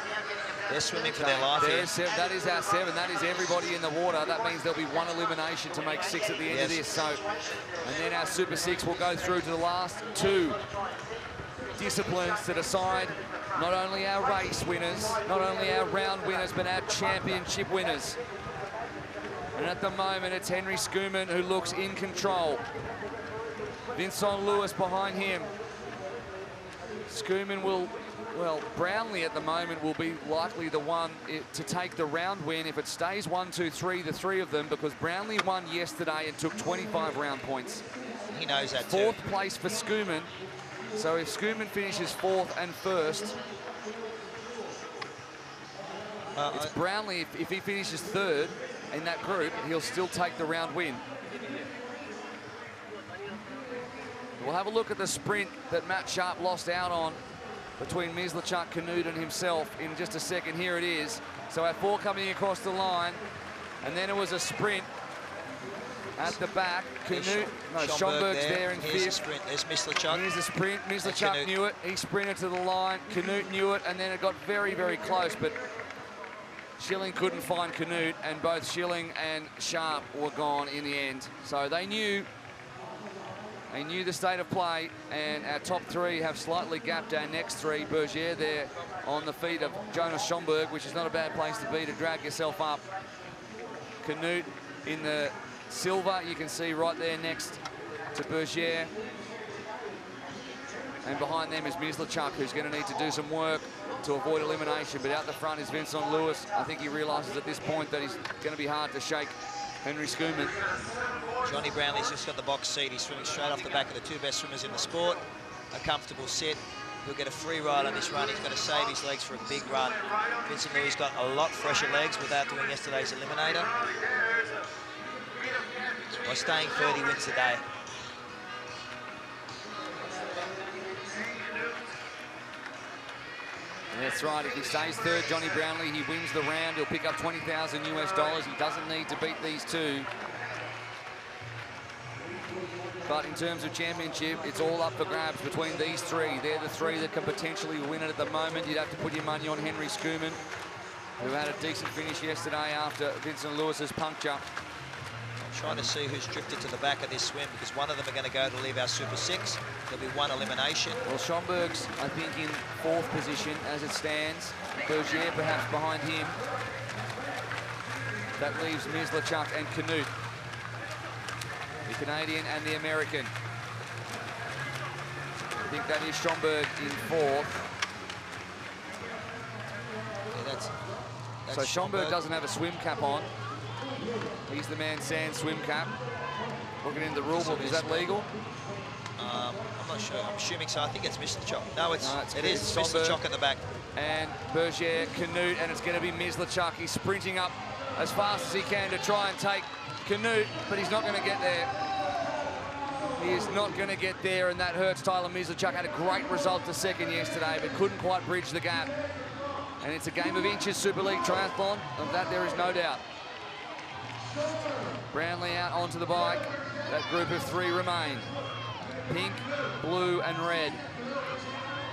they're swimming for their life here. That is our 7. That is everybody in the water. That means there'll be 1 elimination to make 6 at the end of this. So, and then our Super 6 will go through to the last 2 disciplines to decide not only our race winners, not only our round winners, but our championship winners. And at the moment, it's Henry Schoeman who looks in control. Vincent Lewis behind him. Schoeman will, well, Brownlee at the moment will be likely the one to take the round win if it stays 1, 2, 3, the 3 of them, because Brownlee won yesterday and took 25 round points. He knows that too. 4th place for Schoeman. So if Schoeman finishes 4th and 1st, it's Brownlee, if he finishes 3rd in that group, he'll still take the round win. We'll have a look at the sprint that Matt Sharp lost out on between Mislachuk, Canute and himself in just a second. Here it is. So our 4 coming across the line, and then it was a sprint at the back. Canute, no, Schomburg's there in 5th. There's Mislachuk. Here's the sprint. Mislachuk knew it. He sprinted to the line. Canute knew it, and then it got very, very close, but Schilling couldn't find Canute, and both Schilling and Sharp were gone in the end. So they knew the state of play, and our top 3 have slightly gapped our next 3. Bergier there on the feet of Jonas Schomburg, which is not a bad place to be to drag yourself up. Canute in the silver, you can see right there next to Bergier. And behind them is Mislachuk, who's going to need to do some work to avoid elimination. But out the front is Vincent Lewis. I think he realises at this point that he's going to be hard to shake Henry Schoeman. Johnny Brownlee's just got the box seat. He's swimming straight off the back of the 2 best swimmers in the sport. A comfortable sit. He'll get a free ride on this run. He's got to save his legs for a big run. Vincent Louis got a lot fresher legs without doing yesterday's eliminator. By staying 30 wins a day. That's right. If he stays 3rd, Johnny Brownlee, he wins the round. He'll pick up $20,000 US. He doesn't need to beat these 2. But in terms of championship, it's all up for grabs between these 3. They're the 3 that can potentially win it at the moment. You'd have to put your money on Henry Schoeman, who had a decent finish yesterday after Vincent Lewis's puncture. I'm trying to see who's drifted to the back of this swim, because one of them are going to go to leave our Super 6. There'll be 1 elimination. Well, Schomburg's, I think, in 4th position as it stands. Bergier perhaps behind him. That leaves Mislachuk and Canute, the Canadian and the American. I think that is Schomburg in 4th. Yeah, that's so Schomburg doesn't have a swim cap on. He's the man sans swim cap. Looking in the rule book, is that legal? I'm not sure. I'm assuming so. I think it's Mislachuk. No, it is Schomburg. Mislachuk at the back. And Bergier, Canute, and it's going to be Mislachuk. He's sprinting up as fast as he can to try and take Canute, but he's not going to get there. He is not going to get there, and that hurts Tyler Mislachuk. Had a great result to 2nd yesterday, but couldn't quite bridge the gap. And it's a game of inches, Super League Triathlon. Of that, there is no doubt. Brownlee out onto the bike. That group of 3 remain. Pink, blue, and red.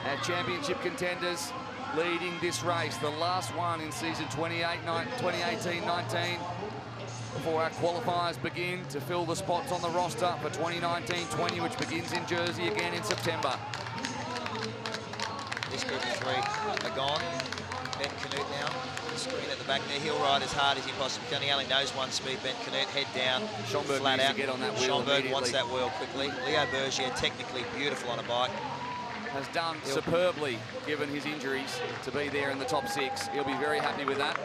Our championship contenders leading this race. The last one in season 2018-19. Before our qualifiers begin to fill the spots on the roster for 2019-20, which begins in Jersey again in September. This group of 3 are gone. Ben Canute now, screen at the back there. He'll ride as hard as he possibly can. He only knows 1 speed. Ben Canute, head down, Schomburg flat needs out. to get on that wheel. Schomburg wants that wheel quickly. Leo Bergier, technically beautiful on a bike. has done superbly, given his injuries, to be there in the top 6. He'll be very happy with that.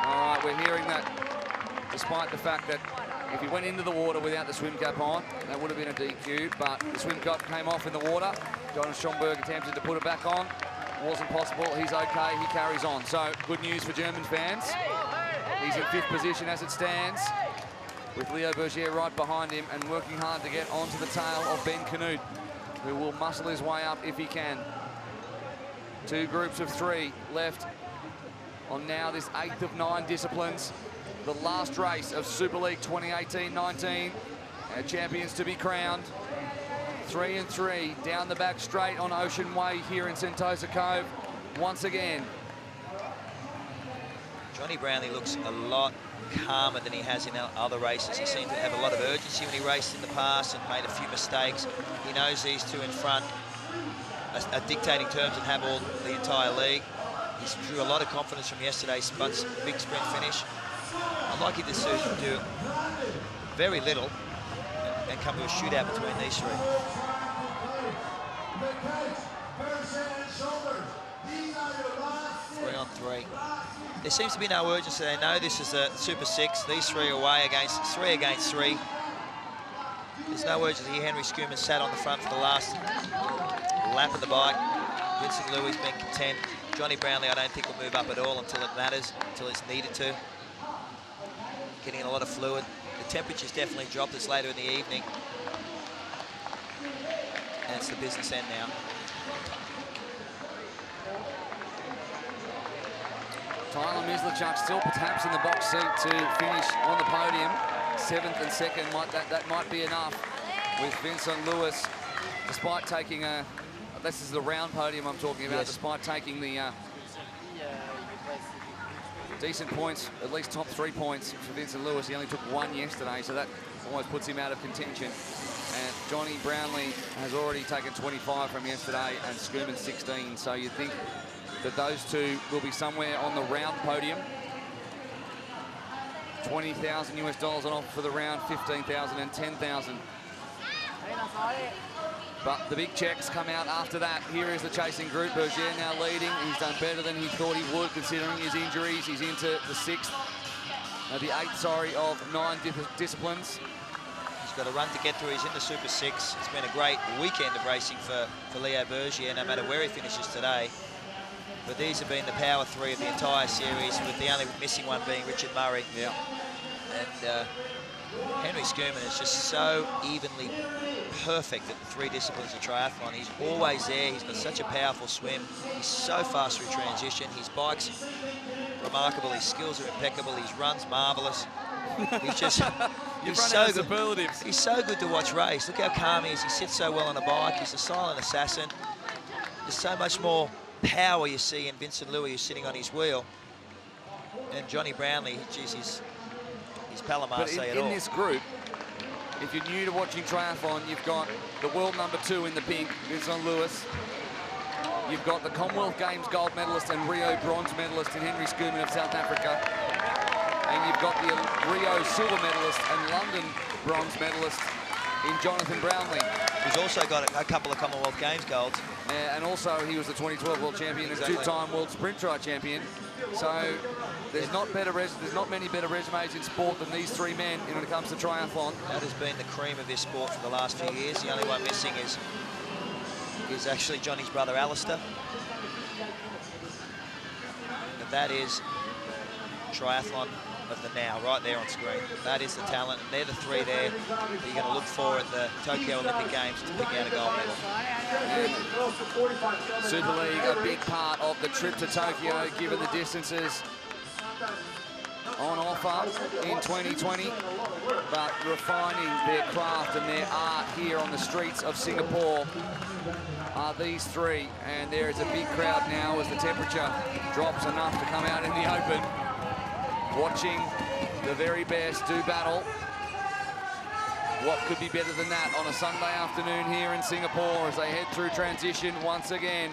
All right, we're hearing that despite the fact that if he went into the water without the swim cap on, that would have been a DQ, but the swim cap came off in the water. John Schomburg attempted to put it back on. Wasn't possible. He's okay. He carries on. So good news for German fans. He's in 5th position as it stands, with Leo Bergier right behind him and working hard to get onto the tail of Ben Canute, who will muscle his way up if he can. 2 groups of 3 left on now this 8th of 9 disciplines. The last race of Super League 2018-19. Our champions to be crowned. 3 and 3 down the back straight on Ocean Way here in Sentosa Cove once again. Johnny Brownlee looks a lot calmer than he has in other races. He seemed to have a lot of urgency when he raced in the past and made a few mistakes. He knows these 2 in front are dictating terms and have all the entire league. He drew a lot of confidence from yesterday's big sprint finish. Unlikely to do very little and come to a shootout between these 3. 3 on 3. There seems to be no urgency. They know this is a Super 6. These 3 away against 3. There's no urgency. Henry Schumann sat on the front for the last lap of the bike. Vincent Louis been content. Johnny Brownlee, I don't think will move up at all until it matters, until it's needed to. Getting a lot of fluid. The temperature's definitely dropped. It's later in the evening. And it's the business end now. Tyler Mislachuk still perhaps in the box seat to finish on the podium. 7th and 2nd, that might be enough with Vincent Lewis, despite taking a, this is the round podium I'm talking about, yes. Despite taking the decent points, at least top 3 points for Vincent Lewis. He only took 1 yesterday, so that almost puts him out of contention. And Johnny Brownlee has already taken 25 from yesterday and Schumann 16, so you'd think that those 2 will be somewhere on the round podium. $20,000 US on offer for the round, 15,000 and 10,000. But the big checks come out after that. Here is the chasing group. Bergier now leading. He's done better than he thought he would, considering his injuries. He's into the 6th, the 8th, sorry, of 9 disciplines. He's got a run to get through. He's in the Super 6. It's been a great weekend of racing for Leo Bergier, no matter where he finishes today. But these have been the power 3 of the entire series, with the only missing one being Richard Murray. Yeah. And Henry Schumann is just so evenly perfect at the 3 disciplines of triathlon. He's always there. He's got such a powerful swim. He's so fast through transition. His bike's remarkable. His skills are impeccable. His run's marvelous. He's just he's so good. He's so good to watch race. Look how calm he is. He sits so well on a bike. He's a silent assassin. There's so much more power you see in Vincent Louis, who's sitting on his wheel. And Johnny Brownlee, geez, he's Palomar say it all. In this group, if you're new to watching triathlon, you've got the world number 2 in the pink, Vincent Lewis. You've got the Commonwealth Games gold medalist and Rio bronze medalist in Henry Schumann of South Africa. And you've got the Rio silver medalist and London bronze medalist in Jonathan Brownlee. Who's also got a couple of Commonwealth Games golds. Yeah, and also he was the 2012 world champion and 2-time world sprint tri champion. So there's not many better resumes in sport than these 3 men when it comes to triathlon. That has been the cream of this sport for the last few years. The only one missing is actually Johnny's brother Alistair. But that is triathlon of the now, right there on screen. That is the talent, and they're the 3 there that you're going to look for at the Tokyo Olympic Games to pick out a gold medal. Super League, a big part of the trip to Tokyo, given the distances on offer in 2020, but refining their craft and their art here on the streets of Singapore are these 3, and there is a big crowd now as the temperature drops enough to come out in the open, watching the very best do battle. What could be better than that on a Sunday afternoon here in Singapore as they head through transition once again.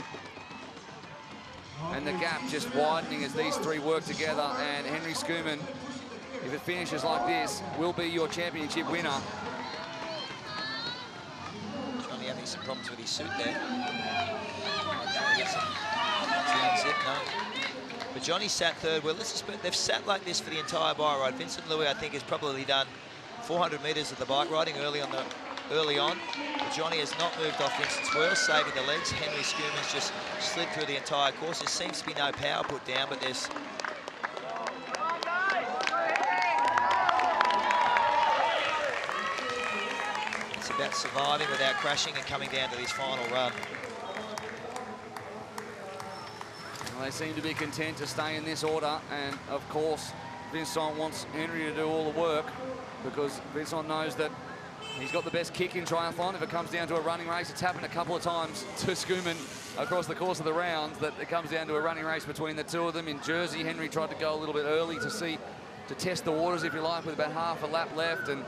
And the gap just widening as these 3 work together, and Henry Schumann, if it finishes like this, will be your championship winner. having some problems with his suit there. Unzip, no. But Johnny sat third. Well, they've sat like this for the entire bike ride. Vincent Louis, I think, has probably done 400 metres of the bike riding early on. But Johnny has not moved off Vincent's wheels, saving the legs. Henry Schuman's just slid through the entire course. There seems to be no power put down, but there's... It's about surviving without crashing and coming down to this final run. Well, they seem to be content to stay in this order, and of course, Vincent wants Henry to do all the work because Vincent knows that he's got the best kick in triathlon. If it comes down to a running race, it's happened a couple of times to Schumann across the course of the rounds that it comes down to a running race between the two of them. In Jersey, Henry tried to go a little bit early to test the waters, if you like, with about half a lap left, and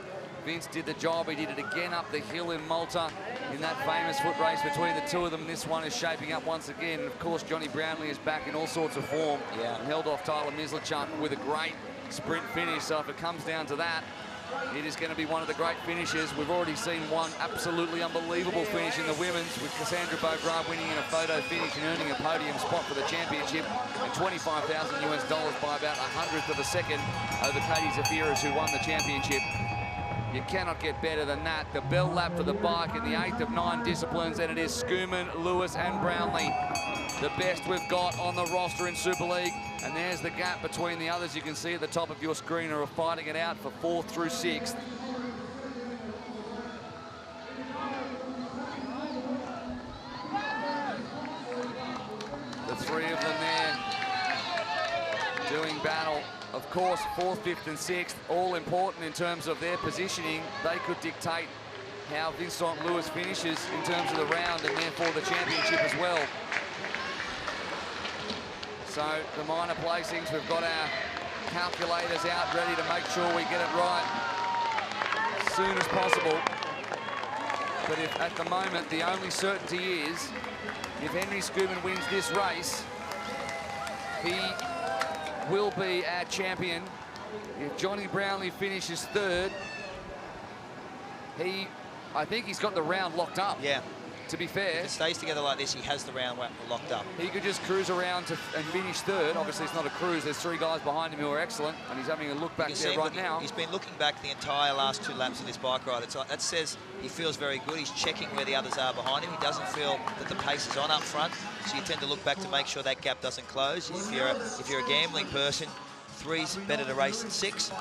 Vince did the job. He did it again up the hill in Malta in that famous foot race between the two of them. This one is shaping up once again. And of course, Johnny Brownlee is back in all sorts of form and held off Tyler Mislachuk with a great sprint finish. So if it comes down to that, it is going to be one of the great finishes. We've already seen one absolutely unbelievable finish in the women's with Cassandra Beaugrave winning in a photo finish and earning a podium spot for the championship and $25,000 by about 100th of a second over Katie Zafiris, who won the championship. You cannot get better than that. The bell lap for the bike in the 8th of 9 disciplines, and it is Schumann, Lewis and Brownlee, the best we've got on the roster in Super League. And there's the gap between the others. You can see at the top of your screen are fighting it out for 4th through 6th. The three of them there doing battle. Of course, 4th, 5th and 6th, all important in terms of their positioning. They could dictate how Vincent Louis finishes in terms of the round and therefore the championship as well. So the minor placings, we've got our calculators out ready to make sure we get it right as soon as possible. But if at the moment the only certainty is if Henry Schumann wins this race, he will be our champion. If Johnny Brownlee finishes 3rd, I think he's got the round locked up. Yeah. To be fair, if it stays together like this, he has the round locked up. He could just cruise around and finish 3rd. Obviously, it's not a cruise. There's 3 guys behind him who are excellent, and he's having a look back there right now. He's been looking back the entire last 2 laps of this bike ride. That says he feels very good. He's checking where the others are behind him. He doesn't feel that the pace is on up front, so you tend to look back to make sure that gap doesn't close. If you're a gambling person, 3's better to race than 6.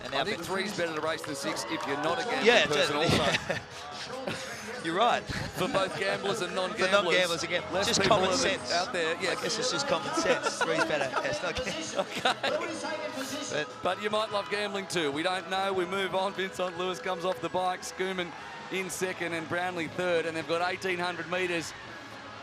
And I think 3's better to race than 6 if you're not a gambling person also. You're right. For both gamblers and non-gamblers. For non-gamblers, again, just common sense. Out there, yeah. I guess it's just common sense. 3's better. Yes, okay. But you might love gambling too. We don't know. We move on. Vincent Louis comes off the bike. Schumann in 2nd and Brownlee 3rd. And they've got 1,800 metres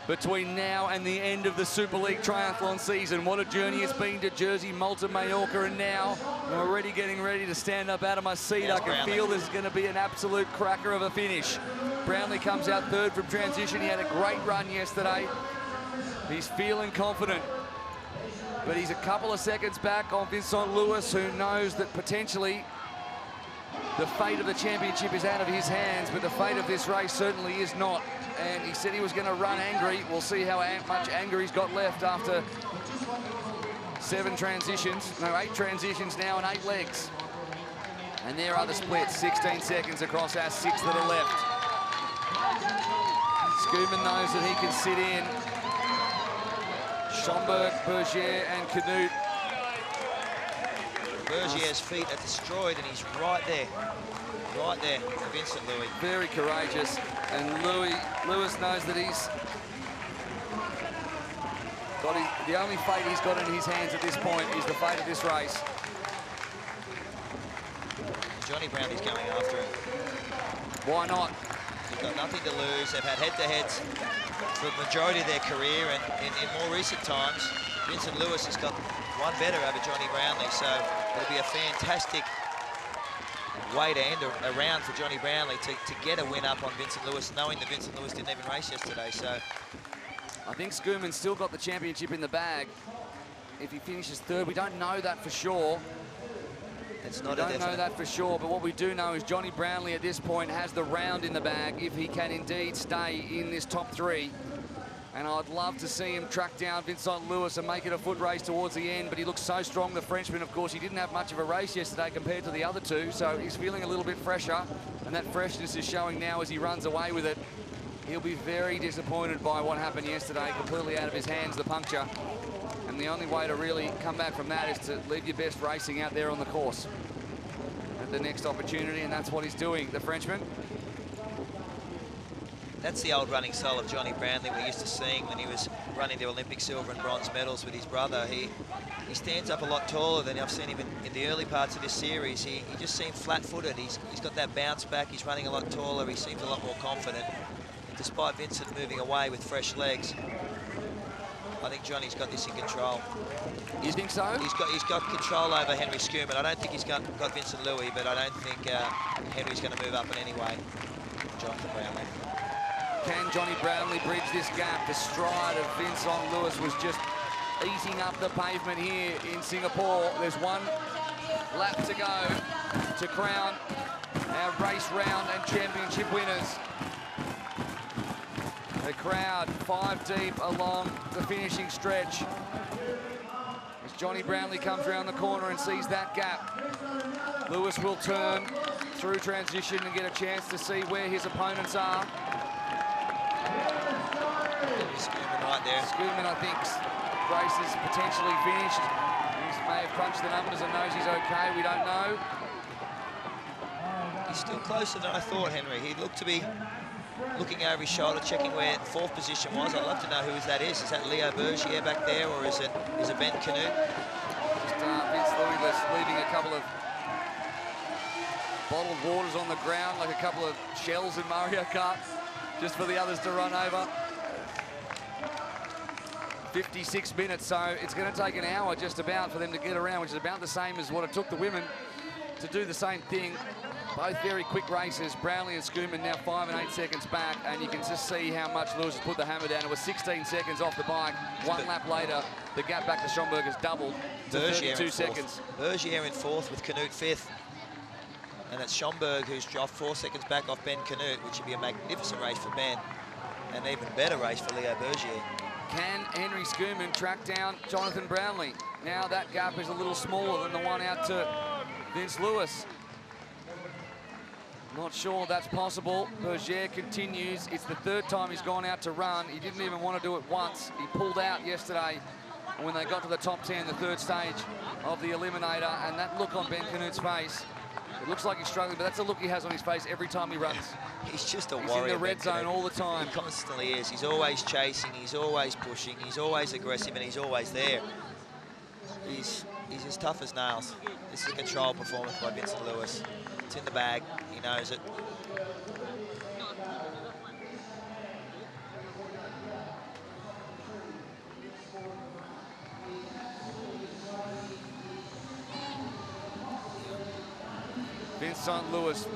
between now and the end of the Super League triathlon season. What a journey it's been to Jersey, Malta, Mallorca, and now I'm already getting ready to stand up out of my seat. I can feel this is going to be an absolute cracker of a finish. Brownlee comes out 3rd from transition. He had a great run yesterday. He's feeling confident, but he's a couple of seconds back on Vincent Louis, who knows that potentially the fate of the championship is out of his hands, but the fate of this race certainly is not. And he said he was going to run angry. We'll see how much anger he's got left after 8 transitions now and 8 legs. And there are the splits, 16 seconds across our 6 that are left. Schumann knows that he can sit in. Schomburg, Bergier and Canute. Bergier's feet are destroyed and he's right there for Vincent Louis. Very courageous, and Lewis knows that he's got the only fate he's got in his hands at this point is the fate of this race. Johnny Brownlee's going after him. Why not? They've got nothing to lose. They've had head-to-heads for the majority of their career, and in more recent times, Vincent Louis has got one better over Johnny Brownlee, so it'll be a fantastic way to end a round for Johnny Brownlee to get a win up on Vincent Louis, knowing that Vincent Louis didn't even race yesterday. So I think Schumann's still got the championship in the bag if he finishes 3rd. We don't know that for sure. It's not We don't know that for sure, but what we do know is Johnny Brownlee at this point has the round in the bag if he can indeed stay in this top 3. And I'd love to see him track down Vincent Lewis and make it a foot race towards the end, but he looks so strong, the Frenchman. Of course, he didn't have much of a race yesterday compared to the other two, so he's feeling a little bit fresher, and that freshness is showing now as he runs away with it. He'll be very disappointed by what happened yesterday, completely out of his hands, the puncture. And the only way to really come back from that is to leave your best racing out there on the course at the next opportunity, and that's what he's doing, the Frenchman. That's the old running style of Johnny Brownlee we're used to seeing when he was running the Olympic silver and bronze medals with his brother. He stands up a lot taller than I've seen him in the early parts of this series. He just seemed flat-footed. He's got that bounce back. He's running a lot taller. He seems a lot more confident. Despite Vincent moving away with fresh legs, I think Johnny's got this in control. You think so? He's got control over Henry Schumann. I don't think he's got Vincent Louis, but I don't think Henry's going to move up in any way. Jonathan Brownlee. Can Johnny Brownlee bridge this gap? The stride of Vincent Lewis was just eating up the pavement here in Singapore. There's one lap to go to crown our race round and championship winners. The crowd 5 deep along the finishing stretch as Johnny Brownlee comes around the corner and sees that gap. Lewis will turn through transition and get a chance to see where his opponents are. Schumann right there. Schumann, I think, race is potentially finished. He may have crunched the numbers and knows he's okay. We don't know. He's still closer than I thought, Henry. He looked to be looking over his shoulder, checking where 4th position was. I'd love to know who that is. Is that Leo Bergier back there, or is it Ben Canute? Just Vince Louis leaving a couple of bottled waters on the ground, like a couple of shells in Mario Kart, just for the others to run over. 56 minutes, so it's going to take an hour just about for them to get around, which is about the same as what it took the women to do the same thing. Both very quick races. Brownlee and Schumann now 5 and 8 seconds back, and you can just see how much Lewis has put the hammer down. It was 16 seconds off the bike. 1 lap later, the gap back to Schomburg has doubled to 32 seconds. Bergier in 4th with Canute 5th. And it's Schomburg who's dropped 4 seconds back off Ben Canute, which would be a magnificent race for Ben. An even better race for Leo Bergier. Can Henry Schumann track down Jonathan Brownlee? Now that gap is a little smaller than the one out to Vince Lewis. Not sure that's possible. Bergier continues. It's the 3rd time he's gone out to run. He didn't even want to do it once. He pulled out yesterday when they got to the top 10, the 3rd stage of the Eliminator, and that look on Ben Canute's face, it looks like he's struggling, but that's a look he has on his face every time he runs. He's just a warrior. He's in the red zone all the time. He constantly is. He's always chasing, he's always pushing, he's always aggressive, and he's always there. He's as tough as nails. This is a controlled performance by Vincent Lewis. It's in the bag. He knows it. Vincent Lewis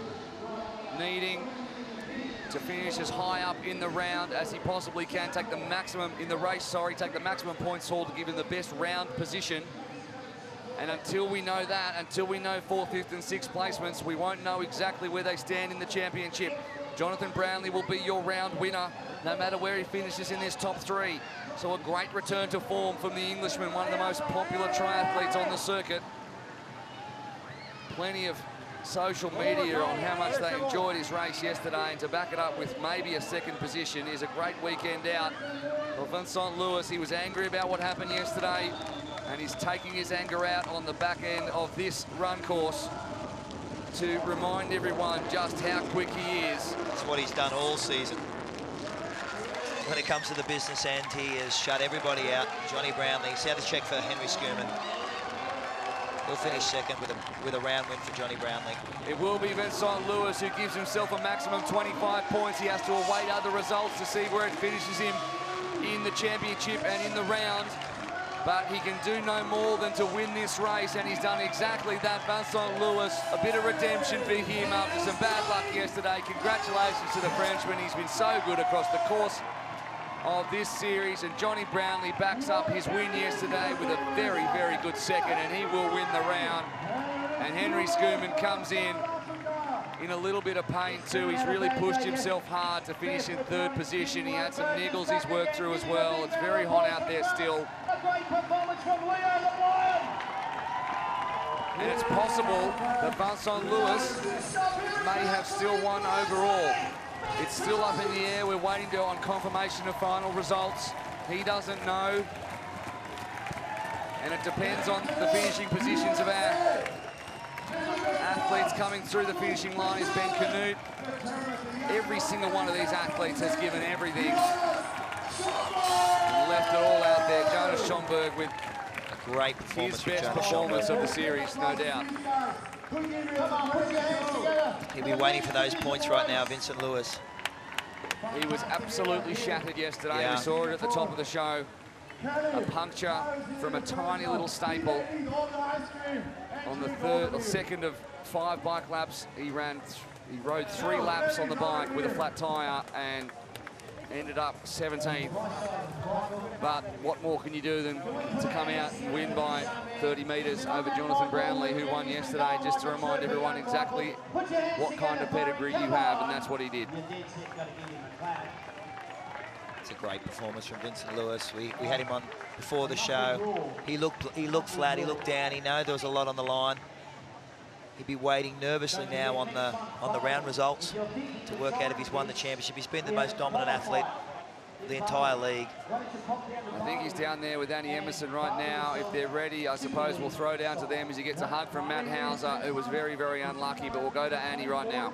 needing to finish as high up in the round as he possibly can, take the maximum in the race, take the maximum points haul to give him the best round position. And until we know that, until we know 4th, 5th and 6th placements, we won't know exactly where they stand in the championship. Jonathan Brownlee will be your round winner, no matter where he finishes in this top 3. So a great return to form from the Englishman, one of the most popular triathletes on the circuit. Plenty of social media on how much they enjoyed his race yesterday, and to back it up with maybe a 2nd position is a great weekend out for Vincent Lewis. He was angry about what happened yesterday, and he's taking his anger out on the back end of this run course to remind everyone just how quick he is. That's what he's done all season. When it comes to the business end, he has shut everybody out. Johnny Brownlee, see how to check for Henry Schumann. He'll finish 2nd with a round win for Johnny Brownlee. It will be Vincent Lewis who gives himself a maximum 25 points. He has to await other results to see where it finishes him in the championship and in the round. But he can do no more than to win this race, and he's done exactly that. Vincent Lewis, a bit of redemption for him after some bad luck yesterday. Congratulations to the Frenchman. He's been so good across the course of this series, and Johnny Brownlee backs up his win yesterday with a very, very good 2nd, and he will win the round. And And Henry Schoeman comes in a little bit of pain too. He's really pushed himself hard to finish in 3rd position. He had some niggles he's worked through as well. It's very hot out there still. And it's possible that Vincent Lewis may have still won overall. It's still up in the air. We're waiting on confirmation of final results. He doesn't know. And it depends on the finishing positions of our athletes coming through the finishing line. Is Ben Canute. Every single one of these athletes has given everything. And left it all out there. Jonas Schomburg with a great performance. His best performance of the series, no doubt. He'll be waiting for those points right now, Vincent Lewis. He was absolutely shattered yesterday. Yeah. We saw it at the top of the show. A puncture from a tiny little staple. On the second of 5 bike laps, he rode 3 laps on the bike with a flat tire and ended up 17th. But what more can you do than to come out and win by 30 metres over Jonathan Brownlee, who won yesterday, just to remind everyone exactly what kind of pedigree you have, and that's what he did. It's a great performance from Vincent Lewis. We had him on before the show. He looked flat, he looked down, he knew there was a lot on the line. He'd be waiting nervously now on the round results to work out if he's won the championship. He's been the most dominant athlete of the entire league. I think he's down there with Annie Emerson right now. If they're ready, I suppose we'll throw down to them as he gets a hug from Matt Hauser, who was very, very unlucky, but we'll go to Annie right now.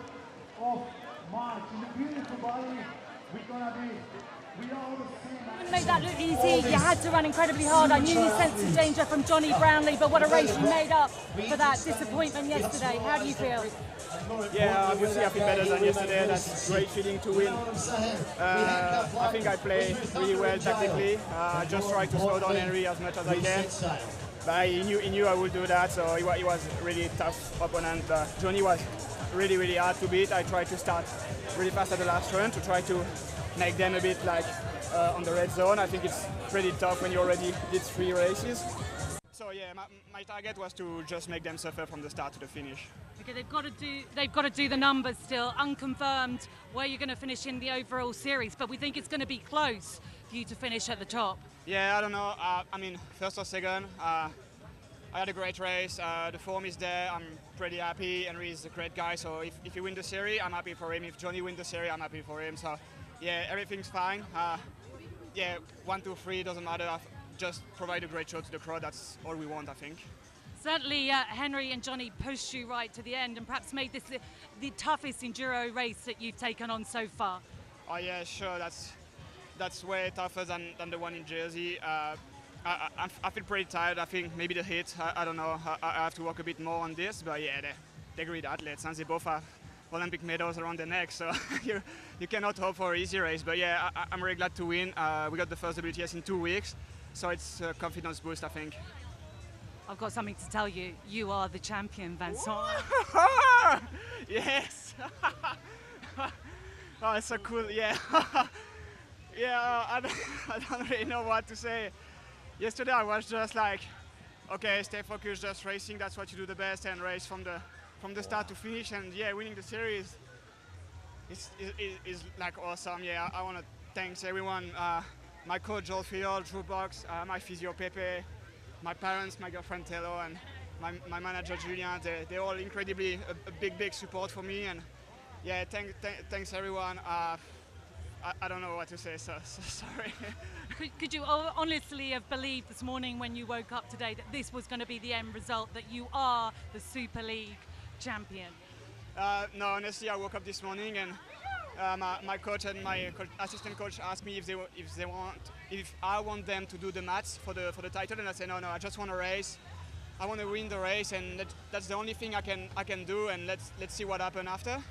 Didn't make that look easy. You had to run incredibly hard. I knew you sensed some danger from Johnny Brownlee, but what a race you made up for that disappointment yesterday. How do you feel? Yeah, obviously I feel better than yesterday. That's a great feeling to win. I think I play really well tactically. I just try to slow down Henry as much as I can. But he knew I would do that, so he was really tough opponent. Johnny was really, really hard to beat. I tried to start really fast at the last run to try to make them a bit like on the red zone. I think it's pretty tough when you already did 3 races. So yeah, my target was to just make them suffer from the start to the finish. Okay, they've got to do the numbers still. Unconfirmed where you're going to finish in the overall series, but we think it's going to be close for you to finish at the top. Yeah, I don't know. I mean, first or second. I had a great race. The form is there. I'm pretty happy. Henry is a great guy, so if he wins the series, I'm happy for him. If Johnny wins the series, I'm happy for him. So yeah, everything's fine. Yeah, 1, 2, 3 doesn't matter. Just provide a great show to the crowd. That's all we want, I think. Certainly, Henry and Johnny pushed you right to the end and perhaps made this the toughest enduro race that you've taken on so far. Oh yeah, sure. That's way tougher than the one in Jersey. I feel pretty tired. I think maybe the heat. I don't know. I have to work a bit more on this. But yeah, they're great athletes, and they both have Olympic medals around their neck. So you cannot hope for an easy race. But yeah, I'm really glad to win. We got the first WTS in 2 weeks, so it's a confidence boost, I think. I've got something to tell you. You are the champion, Vincent. Yes. Oh, it's so cool. Yeah. Yeah. I don't really know what to say. Yesterday I was just like, okay, stay focused, just racing. That's what you do the best, and race from the start to finish. And yeah, winning the series is like awesome. Yeah, I want to thank everyone. My coach Joel Field, Drew Box, my physio Pepe, my parents, my girlfriend Telo, and my manager Julian. They're all incredibly a big support for me. And yeah, thanks everyone. I don't know what to say, so sorry. Could you honestly have believed this morning when you woke up today that this was going to be the end result, that you are the Super League champion? No, honestly, I woke up this morning and my coach and my assistant coach asked me if I want them to do the maths for the title, and I said no, I just want to race. I want to win the race, and that's the only thing I can do, and let's see what happens after.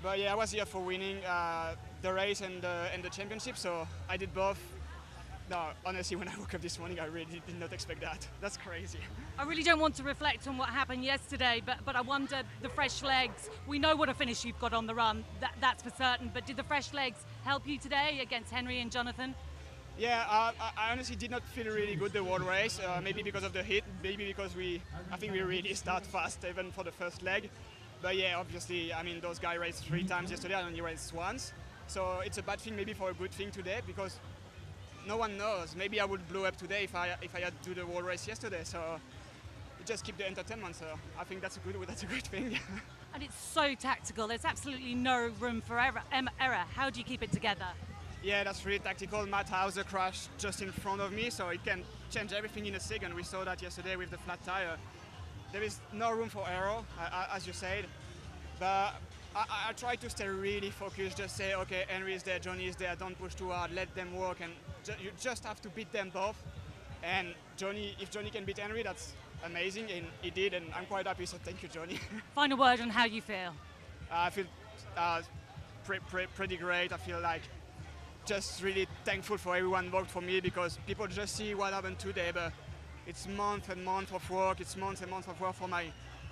But yeah, I was here for winning the race and the championship, so I did both. No, honestly, when I woke up this morning, I really did not expect that. That's crazy. I really don't want to reflect on what happened yesterday, but I wonder, the fresh legs, we know what a finish you've got on the run, that's for certain, but did the fresh legs help you today against Henry and Jonathan? Yeah, I honestly did not feel really good the whole race. Maybe because of the heat, maybe because I think we really start fast even for the first leg. But yeah, obviously, I mean, those guys raced 3 times yesterday, I only raced once. So it's a bad thing, maybe for a good thing today, because no one knows. Maybe I would blow up today if I had to do the whole race yesterday. So it just keep the entertainment. So I think that's a good thing. And it's so tactical. There's absolutely no room for error. How do you keep it together? Yeah, that's really tactical. Matt Hauser crashed just in front of me, so it can change everything in a second. We saw that yesterday with the flat tire. There is no room for error, as you said. But I try to stay really focused, just say, okay, Henry is there, Johnny is there, don't push too hard, let them work, and you just have to beat them both. And if Johnny can beat Henry, that's amazing, and he did, and I'm quite happy, so thank you, Johnny. Final word on how you feel. I feel pretty great. I feel like just really thankful for everyone who worked for me, because people just see what happened today, but it's months and months of work. It's months and months of work for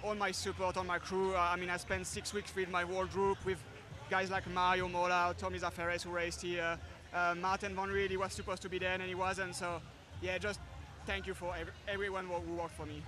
all my support, all my crew. I mean, I spent 6 weeks with my world group, with guys like Mario Mola, Tommy Zaferes, who raced here, Martin Van Riel, he was supposed to be there and he wasn't. So yeah, just thank you for everyone who worked for me.